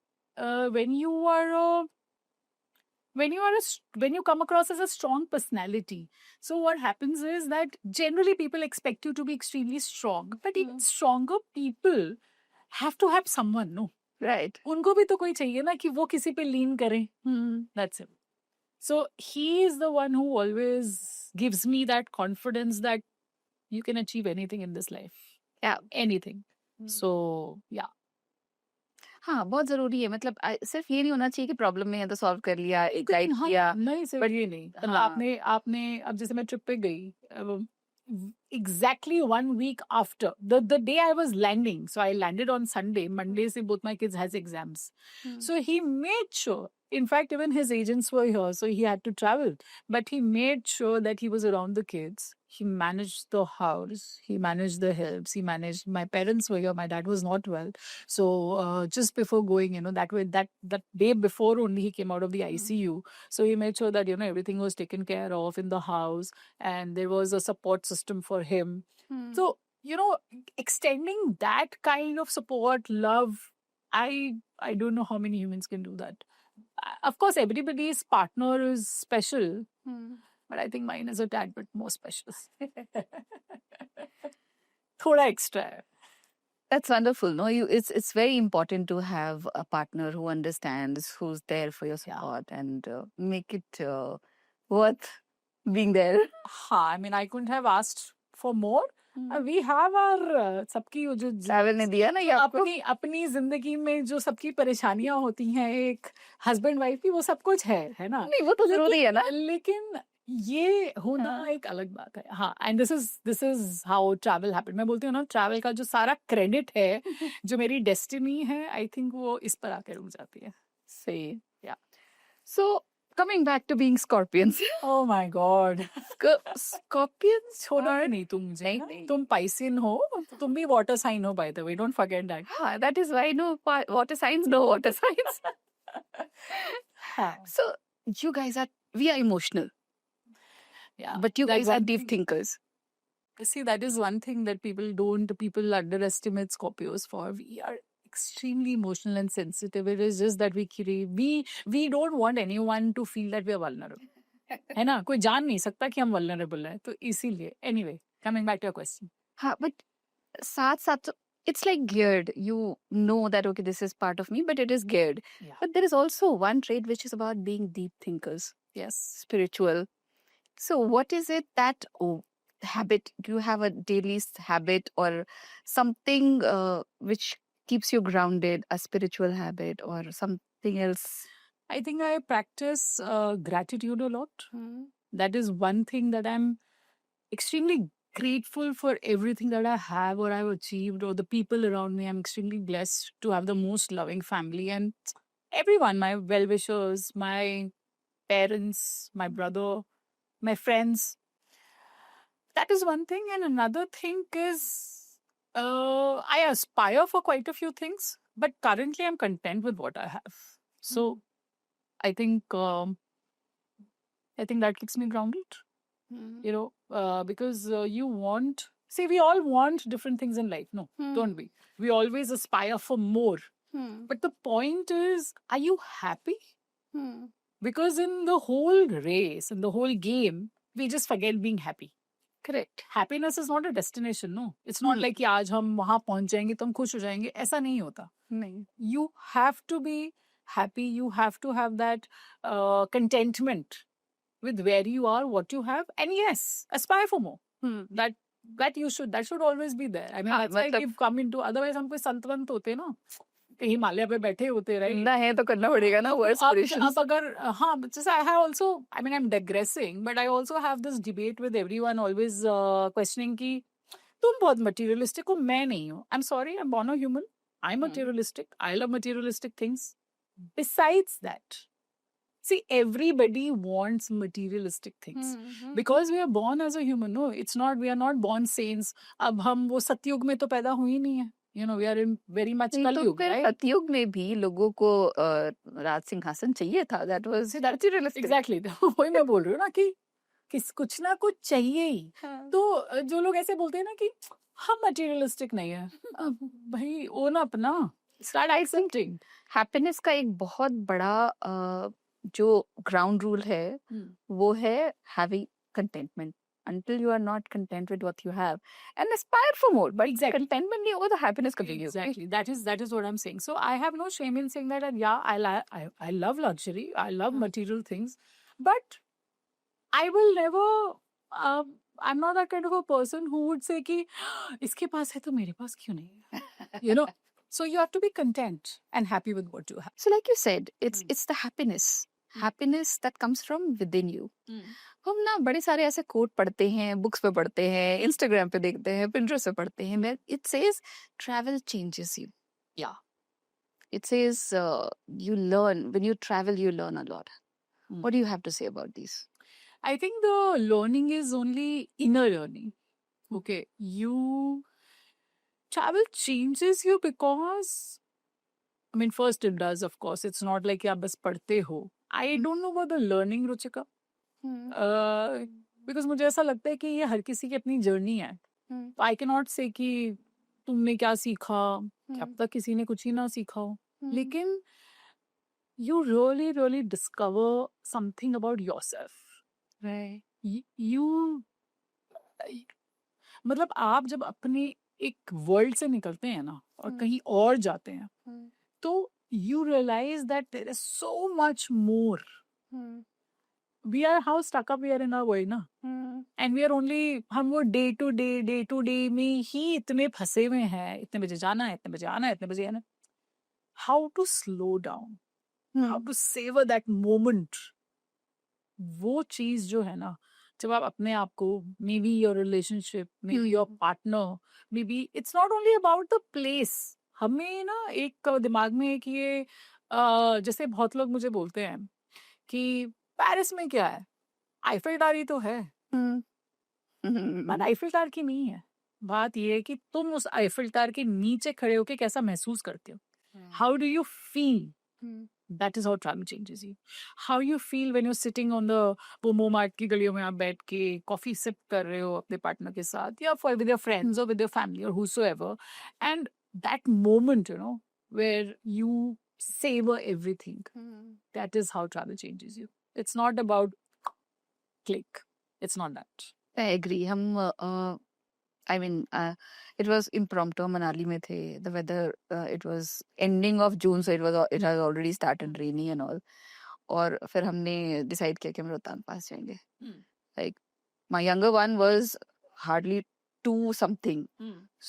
when you come across as a strong personality, so what happens is that generally people expect you to be extremely strong, but even stronger people have to have someone, no. Right. उनको भी तो कोई चाहिए ना कि वो किसी पे lean करें. That's it. So he is the one who always gives me that confidence that you can achieve anything in this life. Yeah. Anything. So yeah. हाँ, बहुत ज़रूरी है. मतलब सिर्फ ये नहीं होना चाहिए कि प्रॉब्लम में है तो सॉल्व कर लिया, एक नहीं, गाइड हाँ, किया. नहीं सिर्फ but ये नहीं. मतलब हाँ. आपने अब जैसे मैं ट्रिप पे गई, exactly 1 week after the day I was landing, so I landed on Sunday. Monday se both my kids has exams. So he made sure, in fact even his agents were here, so he had to travel, but he made sure that he was around the kids. He managed the house, he managed the helps, he managed, my parents were here, my dad was not well, so just before going, that day before only he came out of the ICU, so he made sure that everything was taken care of in the house, and there was a support system for him. So extending that kind of support, love, I don't know how many humans can do that. Of course everybody's partner is special, but I think mine is a tad bit more special. Thoda extra hai. That's wonderful. No, it's very important to have a partner who understands, who's there for your support, and make it worth being there. I mean, I couldn't have asked for more. We have our सबकी जो travel ने दिया ना ये आपको. अपनी जिंदगी में जो सबकी परेशानियां होती हैं, एक हस्बैंड वाइफ की, वो सब कुछ है ना. नहीं, वो तो जरूरी है ना. लेकिन ये होना एक अलग बात है. हाँ, and this is how travel happened. मैं बोलती हूँ ना, ट्रैवल का जो सारा क्रेडिट है, जो मेरी डेस्टिनी है, आई थिंक वो इस पर आके रुक जाती है. सही. या So coming back to being Scorpions. Oh my God. Scorpions छोड़ो are नहीं तुम मुझे. नहीं. तुम Piscean हो, तुम भी water sign हो, by the way. Don't forget that. That is why no water signs, no water signs. So you guys we are emotional. Yeah. But you guys are deep thinkers. See, that is one thing that people underestimate Scorpios for. We are extremely emotional and sensitive. It is just that we don't want anyone to feel that we are vulnerable. है ना, कोई जान नहीं सकता कि हम vulnerable है, तो इसीलिए. Anyway, coming back to your question. हाँ, but साथ it's like geared. You know that okay, this is part of me, but it is geared. Yeah. But there is also one trait which is about being deep thinkers. Yes. Spiritual. So what is it that habit? Do you have a daily habit or something which keeps you grounded, a spiritual habit or something else? I think I practice gratitude a lot. That is one thing that I'm extremely grateful for, everything that I have or I've achieved, or the people around me. I'm extremely blessed to have the most loving family, and everyone, my well-wishers, my parents, my brother, my friends. That is one thing. And another thing is I aspire for quite a few things, but currently I'm content with what I have. So I think that keeps me grounded. Because we all want different things in life, no? Don't we? We always aspire for more. But the point is, are you happy? Because in the whole race, in the whole game, we just forget being happy. Correct. Happiness is not a destination, no. It's not like कि आज हम वहाँ पहुँच जाएंगे तो हम खुश हो जाएंगे. ऐसा नहीं होता. नहीं. You have to be happy. You have to have that contentment with where you are, what you have, and yes, aspire for more. That should always be there. I mean, that's like you've come into. Otherwise, हम कोई संतवंत होते ना, हिमालय पे बैठे होते, right? ना है तो करना पड़ेगा ना, वो aspirations. अब अगर just I have also, I mean, I'm digressing, but I also have this debate with everyone always questioning कि तुम बहुत materialistic हो, मैं नहीं हूँ. I'm sorry, I'm born a human. I'm materialistic. I love materialistic things. Besides that, See, everybody wants materialistic things because we are born as a human. No, it's not. We are not born saints. अब हम वो सतयुग में तो पैदा हुई नहीं है. You know, we are in very much नहीं तो कलयुग, फिर right? सतयुग में भी लोगों को राज सिंहासन चाहिए था. That was materialistic. Exactly. वही मैं बोल रही हूँ ना कि कुछ ना कुछ चाहिए ही. तो जो लोग ऐसे बोलते हैं ना कि हम materialistic नहीं है, अब भाई own up ना. Start accepting. हैप्पीनेस का एक बहुत बड़ा जो ग्राउंड रूल है वो है having contentment. Until you are not content with what you have and aspire for more, but Exactly. contentment नहीं होगा तो happiness कभी नहीं होगी. Exactly. That is what I'm saying. So I have no shame in saying that. And yeah, I love luxury. I love material things, but I will never. I'm not that kind of a person who would say कि इसके पास है तो मेरे पास क्यों नहीं है? You know. So you have to be content and happy with what you have. So like you said, it's the happiness that comes from within you. हम ना बड़े सारे ऐसे कोट पढ़ते हैं, बुक्स पे पढ़ते हैं, इंस्टाग्राम पे देखते हैं, पिंटरेस्ट पे पढ़ते हैं, where it says travel changes you. Yeah. It says you learn when you travel, you learn a lot. What do you have to say about these? I think the learning is only inner learning. Okay, travel changes you because, I mean, first it does, of course. It's not like आप बस पढ़ते हो. I don't know about the learning, Ruchika. Because मुझे ऐसा लगता है कि ये हर किसी की अपनी जर्नी है. तो I cannot say कि तुमने क्या सीखा, क्या पता किसी ने कुछ ही ना सीखा हो. लेकिन you really discover something about yourself. Right. You मतलब आप जब अपने एक वर्ल्ड से निकलते हैं ना और कहीं और जाते हैं तो you realize that there is so much more. We are how stuck up we are in our world ना. And we are only हम वो day to day में ही इतने फंसे हुए हैं. इतने बजे जाना है, इतने बजे आना है, इतने बजे आना. How to slow down, how to savor that moment. वो चीज जो है ना जब आप अपने आप को maybe your relationship, maybe your partner, maybe it's not only about the place. हमें ना एक दिमाग में कि ये जैसे बहुत लोग मुझे बोलते हैं कि पेरिस में क्या है, आईफिल टावर ही तो है. बात आईफिल टावर की नहीं है. बात ये है कि तुम उस आईफिल टावर के नीचे खड़े होके कैसा महसूस करते हो. How do you feel? That is how travel changes you. How you feel when you're sitting on the वो मोमार्ट की गलियों में आप बैठ के कॉफी सिप कर रहे हो अपने पार्टनर के साथ या with your friends or with your family or whosoever, and that moment, you know, where you savor everything. That is how travel changes you. It's not about click. It's not that. I agree. हम I mean, it was impromptu. Manali में थे. The weather, it was ending of June, so it has already started raining and all. और फिर हमने decide किया कि हम रोहतांग पास जाएंगे. Like my younger one was hardly 2 something,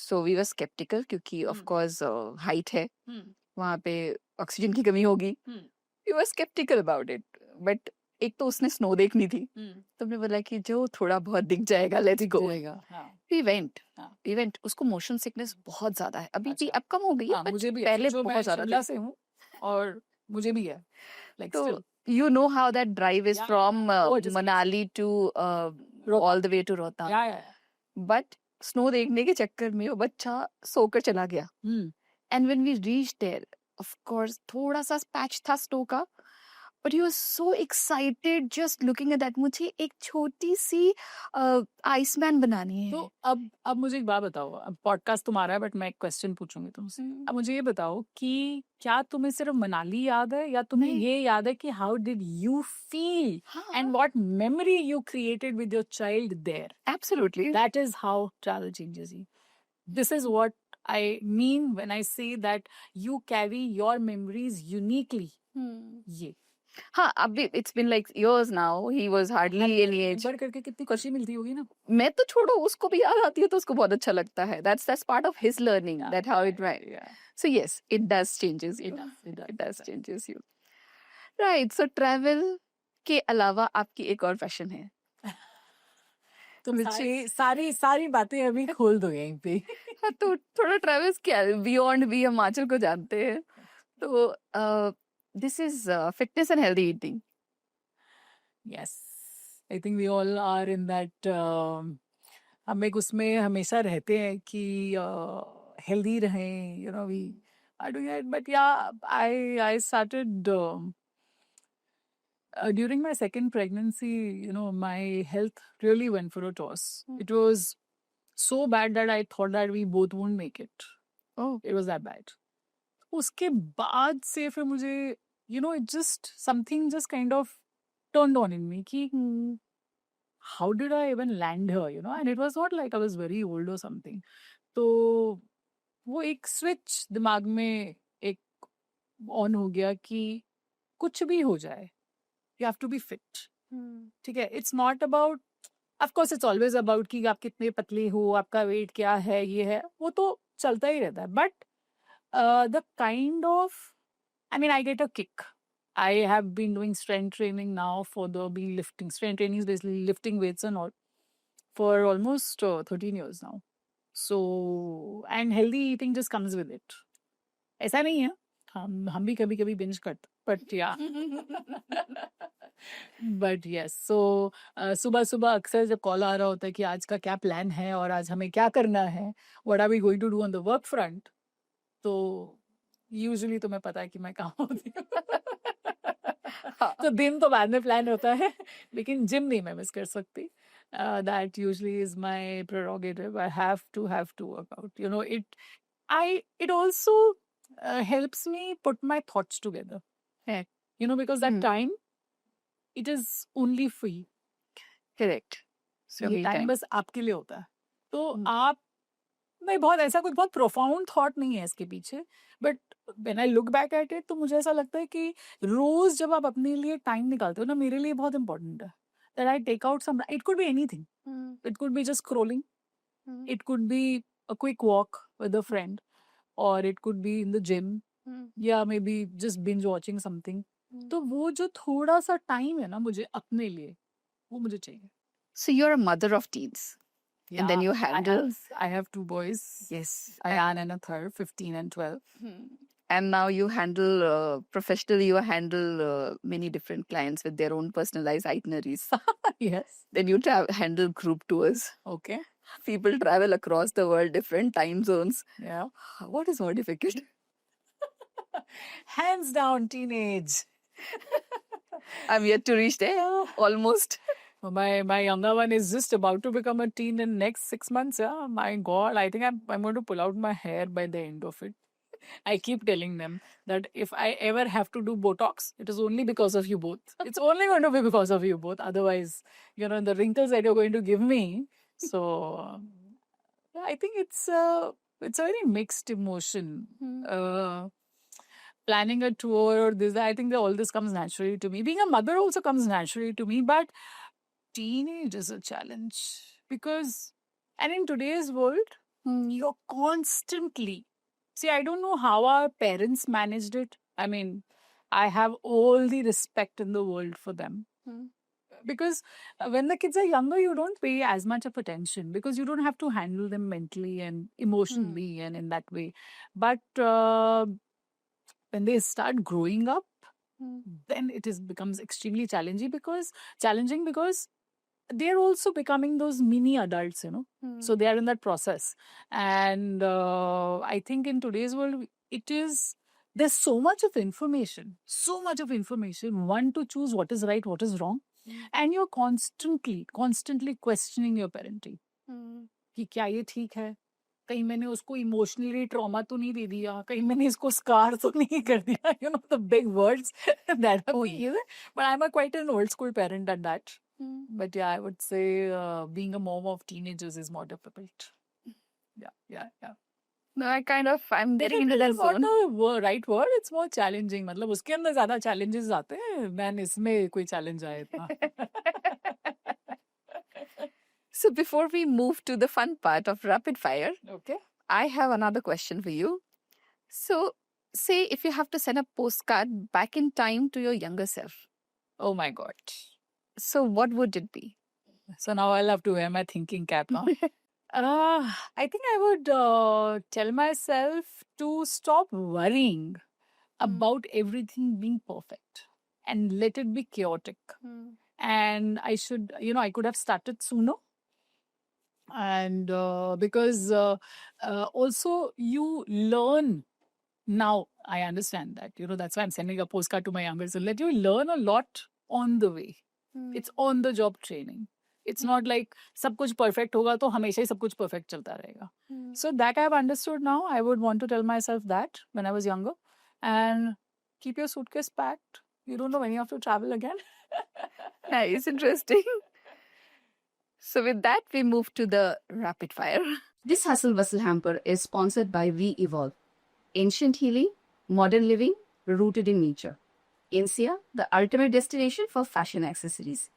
so we were skeptical क्योंकि of course height है. वहाँ पे ऑक्सीजन की कमी होगी. We were skeptical about it, but एक तो उसने स्नो देखनी थी. तो हमने बोला कि जो थोड़ा बहुत दिख जाएगा लेट्स गो. We went. उसको मोशन सिकनेस बहुत ज्यादा है. अभी भी अब कम हो गई है, मुझे भी पहले जो बहुत ज्यादा शिमला थी. से हूँ और मुझे भी है. Like तो still. you know how that drive is Yeah, from just Manali to all the way to Rohtang. Yeah. But snow देखने के चक्कर में वो बच्चा सोकर चला गया. And when we reached there, of course, थोड़ा सा पैच था स्नो का, but he was so excited just looking at that. मुझे एक छोटी सी आइसमैन बनानी है. तो अब मुझे एक बात बताओ. अब पॉडकास्ट तुम्हारा है बट मैं एक क्वेश्चन पूछूंगी तुमसे. अब मुझे ये बताओ कि क्या तुम्हें सिर्फ मनाली याद है या तुम्हें ये याद है कि how did you feel and what memory you created with your child there. Absolutely. That is how travel changes you. This is what I mean when I say that you carry your memories uniquely. ये हाँ, अभी it's been like years now. He was hardly any age. बार करके कितनी खुशी मिलती होगी ना. मैं तो छोड़ो, उसको भी याद आती है तो उसको बहुत अच्छा लगता है. That's part of his learning. That how it went. Yeah. So yes, it does changes you. It does changes you. Right. So travel के अलावा आपकी एक और पैशन है. तो सारी बातें अभी खोल दो यहीं पे. हाँ, तो थोड़ा ट्रैवल्स क्या बियॉन्ड भी हिमाचल को जानते हैं. तो this is fitness and healthy eating. Yes, I think we all are in that. हम एक उसमें हमेशा रहते हैं कि healthy रहें. You know, we are doing it. But yeah, I started during my second pregnancy. You know, my health really went for a toss. It was so bad that I thought that we both won't make it. Oh. It was that bad. उसके बाद से फिर मुझे it just something just kind of turned on in me कि how did I even land here, and it was not like I was very old or something. तो वो एक switch दिमाग में एक ऑन हो गया कि कुछ भी हो जाए you have to be fit. ठीक है, it's not about, of course it's always about कि आप कितने पतले हो, आपका वेट क्या है, ये है, वो तो चलता ही रहता है. But the kind of, I mean, I get a kick. I have been doing strength training now for the being lifting. Strength training is basically lifting weights and all for almost 13 years now. So, and healthy eating just comes with it. ऐसा नहीं है, हम भी कभी कभी binge करते, but yeah. But yes, so सुबह सुबह अक्सर जब कॉल आ रहा होता है कि आज का क्या प्लान है और आज हमें क्या करना है, what are we going to do on the work front, तो यूजुअली तुम्हें पता है कि मैं कहाँ होती हूँ. तो दिन तो बाद में प्लान होता है, लेकिन जिम नहीं मैं मिस कर सकती. That usually is my prerogative. I have to work out. It also helps me put my thoughts together. Yeah. Because that time, it is only for you. Correct. So ये time बस आपके लिए होता है. तो आप नहीं, बहुत ऐसा कुछ बहुत प्रोफाउंड थॉट नहीं है इसके पीछे, but when I look back at it तो मुझे ऐसा लगता है कि रोज जब आप अपने लिए टाइम निकालते हो ना, मेरे लिए बहुत इंपॉर्टेंट है that I take out some, it could be anything, it could be just scrolling, it could be a quick walk with a friend, और it could be in the gym, या maybe just binge watching something. तो वो जो थोड़ा सा time है ना मुझे अपने लिए, वो मुझे चाहिए. So you're a mother of teens. And then you handle. I have two boys. Yes. Ayan and a third, 15 and 12. And now you handle, professionally, you handle many different clients with their own personalized itineraries. Yes. Then you handle group tours. Okay. People travel across the world, different time zones. Yeah. What is more difficult? Hands down, teenage. I'm yet to reach there. Almost. My younger one is just about to become a teen in next 6 months. Yeah, my God, I think I'm going to pull out my hair by the end of it. I keep telling them that if I ever have to do Botox, it is only because of you both. It's only going to be because of you both. Otherwise, the wrinkles that you're going to give me. So, I think it's a very mixed emotion. Planning a tour or this, I think that all this comes naturally to me. Being a mother also comes naturally to me, but teenage is a challenge because, and in today's world, you're constantly, see, I don't know how our parents managed it. I mean, I have all the respect in the world for them. Because when the kids are younger, you don't pay as much of attention because you don't have to handle them mentally and emotionally and in that way. But when they start growing up, then it becomes extremely challenging because they're also becoming those mini adults, so they are in that process. And I think in today's world, there's so much of information, one to choose what is right, what is wrong. And you're constantly questioning your parenting. कि क्या ये ठीक है, कहीं मैंने उसको emotionally trauma तो नहीं दे दिया, कहीं मैंने इसको स्कार तो नहीं कर दिया, the big words that are used. But I'm quite an old school parent at that. But yeah, I would say being a mom of teenagers is more difficult. Yeah. No, I'm getting into that zone. Not the right word, it's more challenging. मतलब उसके अंदर ज्यादा challenges आते हैं, than इसमें कोई challenge आए इतना. So before we move to the fun part of rapid fire, Okay. I have another question for you. So say if you have to send a postcard back in time to your younger self, Oh my God. so what would it be? So now I'll have to wear my thinking cap now. I think I would tell myself to stop worrying about everything being perfect and let it be chaotic. and I should, I could have started sooner. And because also you learn now, I understand that, that's why I'm sending a postcard to my younger son, that you learn a lot on the way. It's on the job training. It's not like सब कुछ perfect होगा तो हमेशा ही सब कुछ perfect चलता रहेगा. So that I have understood now. I would want to tell myself that when I was younger. And keep your suitcase packed. You don't know when you have to travel again. Nice, interesting. So with that, we move to the rapid fire. This Hustle Bustle Hamper is sponsored by We Evolve. Ancient healing, modern living, rooted in nature. INSEA, the ultimate destination for fashion accessories.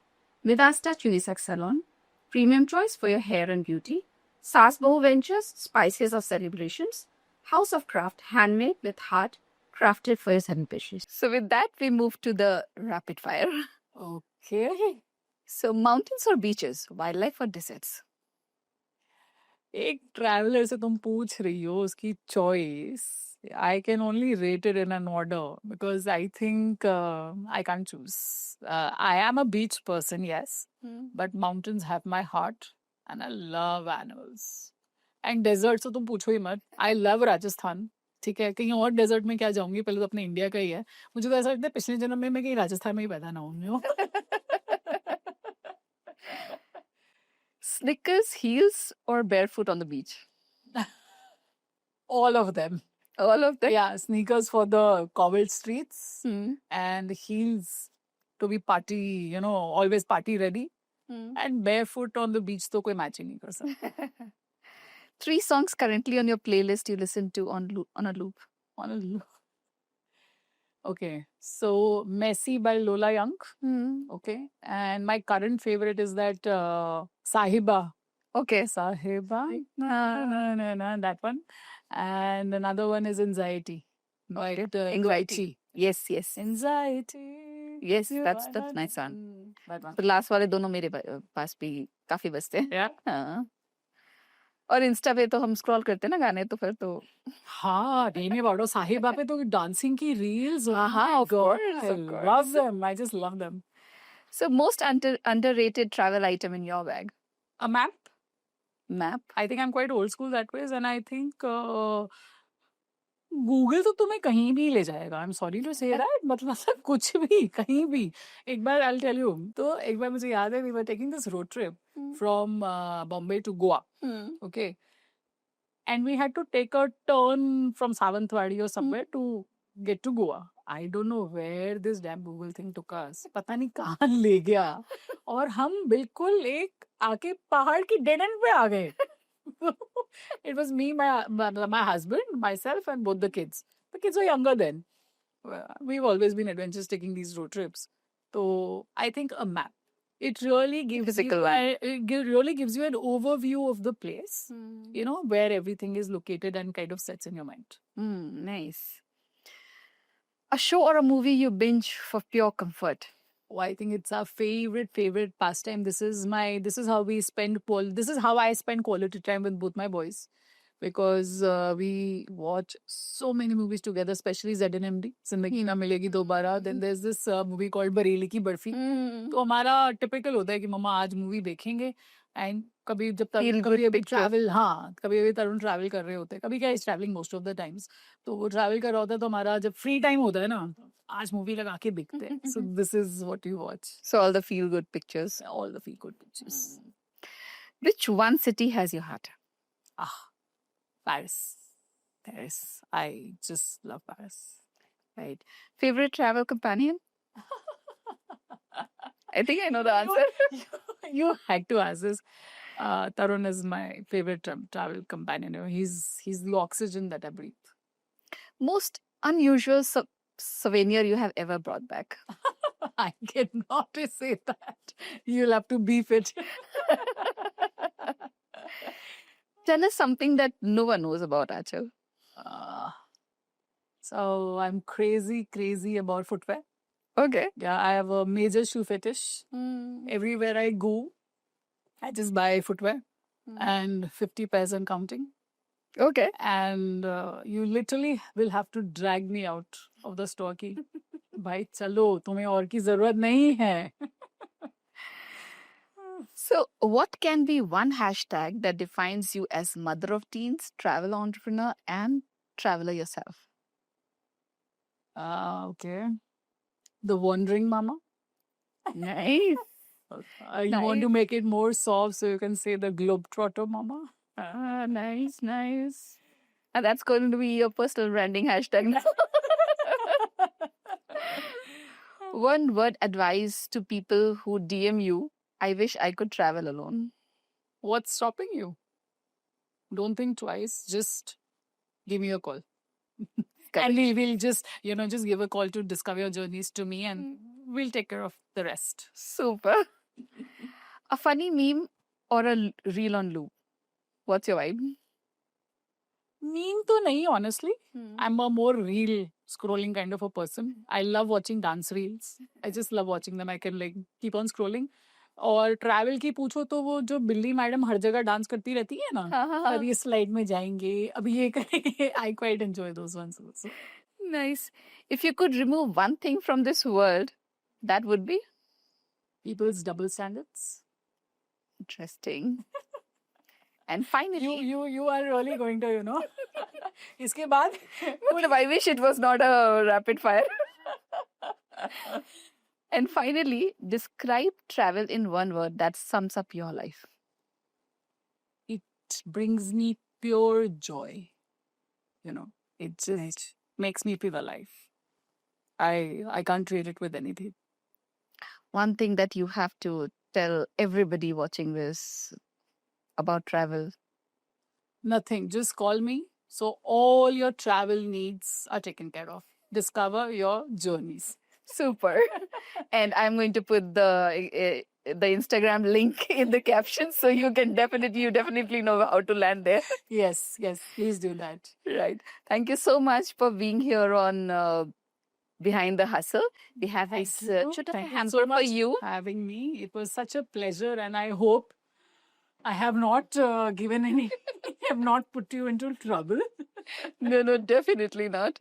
Midas Touch Unisex Salon, premium choice for your hair and beauty. Saas Bahu Ventures, spices of celebrations. House of Craft, handmade with heart, crafted for your sudden wishes. So with that, we move to the rapid fire. Okay. So mountains or beaches, wildlife or deserts? एक traveller से तुम पूछ रही हो उसकी choice. I can only rate it in an order because I think I can't choose. I am a beach person, yes, but mountains have my heart and I love animals. And desert so तुम पूछो ही मत. I love Rajasthan. ठीक है, कहीं और desert में क्या जाऊंगी, पहले तो अपने इंडिया का ही है. मुझे तो ऐसा लगता है पिछले जन्म में मैं कहीं राजस्थान में ही पैदा ना हूँ. Sneakers, heels, or barefoot on the beach? All of them. All of them? Yeah, sneakers for the cobbled streets Hmm. and heels to be party, always party ready. And barefoot on the beach तो कोई match ही नहीं कर सकता. 3 songs currently on your playlist you listen to on a loop. On a loop. Okay, so Messi by Lola Young. Okay, and my current favorite is that Sahiba. Okay. Sahiba, na, that one. And another one is Anxiety. By Anxiety. Yes, yes. Anxiety. Yes, you that's are not- nice one. That one. तो last वाले दोनों मेरे पास भी काफी बजते हैं. Yeah. हाँ. और इंस्टा पे तो हम स्क्रॉल करते हैं ना गाने, तो फिर तो हाँ, नहीं बाड़ो साहिबा पे तो डांसिंग की रील्स. हाँ, of course, I of course. love them. I just love them. So most underrated travel item in your bag? A map. Map. I think I'm quite old school that way, and I think Google तो तुम्हें कहीं भी ले जाएगा. I'm sorry to say that, मतलब कुछ भी कहीं भी. एक बार I'll tell you. तो एक बार मुझे याद है, we were taking this road trip from Bombay to Goa. Okay, and we had to take a turn from Savantwadi or somewhere to get to Goa. I don't know where this damn Google thing took us. पता नहीं कहाँ ले गया. और हम बिल्कुल एक आके पहाड़ की dead end पे आ गए. It was me, my husband, myself, and both the kids. The kids were younger then. We've always been adventurous taking these road trips. So I think a map. It really gives Physical you one. really gives you an overview of the place, where everything is located and kind of sets in your mind. Nice. A show or a movie you binge for pure comfort? Oh, I think it's our favorite pastime. This is how we spend this is how I spend quality time with both my boys, because we watch so many movies together, especially ZNMD, Zindagi Na Milegi Dobara. Then there's this movie called Bareilly Ki Barfi. तो हमारा typical होता है कि मम्मा आज movie देखेंगे, and कभी जब तक Feel कभी good अभी picture. travel, हाँ, कभी अभी तरुण travel कर रहे होते हैं, कभी क्या is traveling most of the times, तो वो travel कर रहा होता है, तो हमारा जब free time होता है ना, आज मूवी लगा के देखते हैं. So this is what you watch. So all the feel good pictures. All the feel good pictures. Which one city has your heart? Paris. Paris. I just love Paris. Right. Favorite travel companion? I think I know the answer. You had to ask this. Tarun is my favorite travel companion. He's the oxygen that I breathe. Most unusual souvenir you have ever brought back? I cannot say that. You'll have to beef it. Tell us something that no one knows about Achal. So I'm crazy about footwear. Okay. Yeah, I have a major shoe fetish. Everywhere I go, I just buy footwear and 50 pairs and counting. Okay. And you literally will have to drag me out of the store की भाई चलो तुम्हें और की जरूरत नहीं है. So, what can be one hashtag that defines you as mother of teens, travel entrepreneur, and traveler yourself? Okay. The wandering mama. Nice. You want to Nice. make it more soft, so you can say the globetrotter mama. Ah, nice, nice. And that's going to be your personal branding hashtag now. One word advice to people who DM you, I wish I could travel alone. What's stopping you? Don't think twice. Just give me a call. And we'll just, just give a call to Discover Your Journeys to me, and we'll take care of the rest. Super. A funny meme or a reel on loop? What's your vibe? Meme to nahi, honestly. I'm a more reel scrolling kind of a person. I love watching dance reels. I just love watching them. I can like keep on scrolling. और travel की पूछो तो वो जो बिल्ली madam हर जगह dance करती रहती है ना, अभी इस स्लाइड में जाएंगे, अभी ये करेंगे. I quite enjoy those ones also. Nice. If you could remove one thing from this world, that would be? People's double standards. Interesting. And finally, You are really going to, इसके बाद I wish it was not a rapid fire. And finally, describe travel in one word that sums up your life. it brings me pure joy. It just makes me feel alive. I can't trade it with anything. One thing that you have to tell everybody watching this about travel. Nothing. Just call me. So all your travel needs are taken care of. Discover your journeys. Super. And I'm going to put the Instagram link in the caption so you definitely know how to land there. Yes, please do that. Right. Thank you so much for being here on Behind the Hustle. We have this choota Thank you hamper so for much you. for having me. It was such a pleasure, and I hope I have not have not put you into trouble. No, definitely not.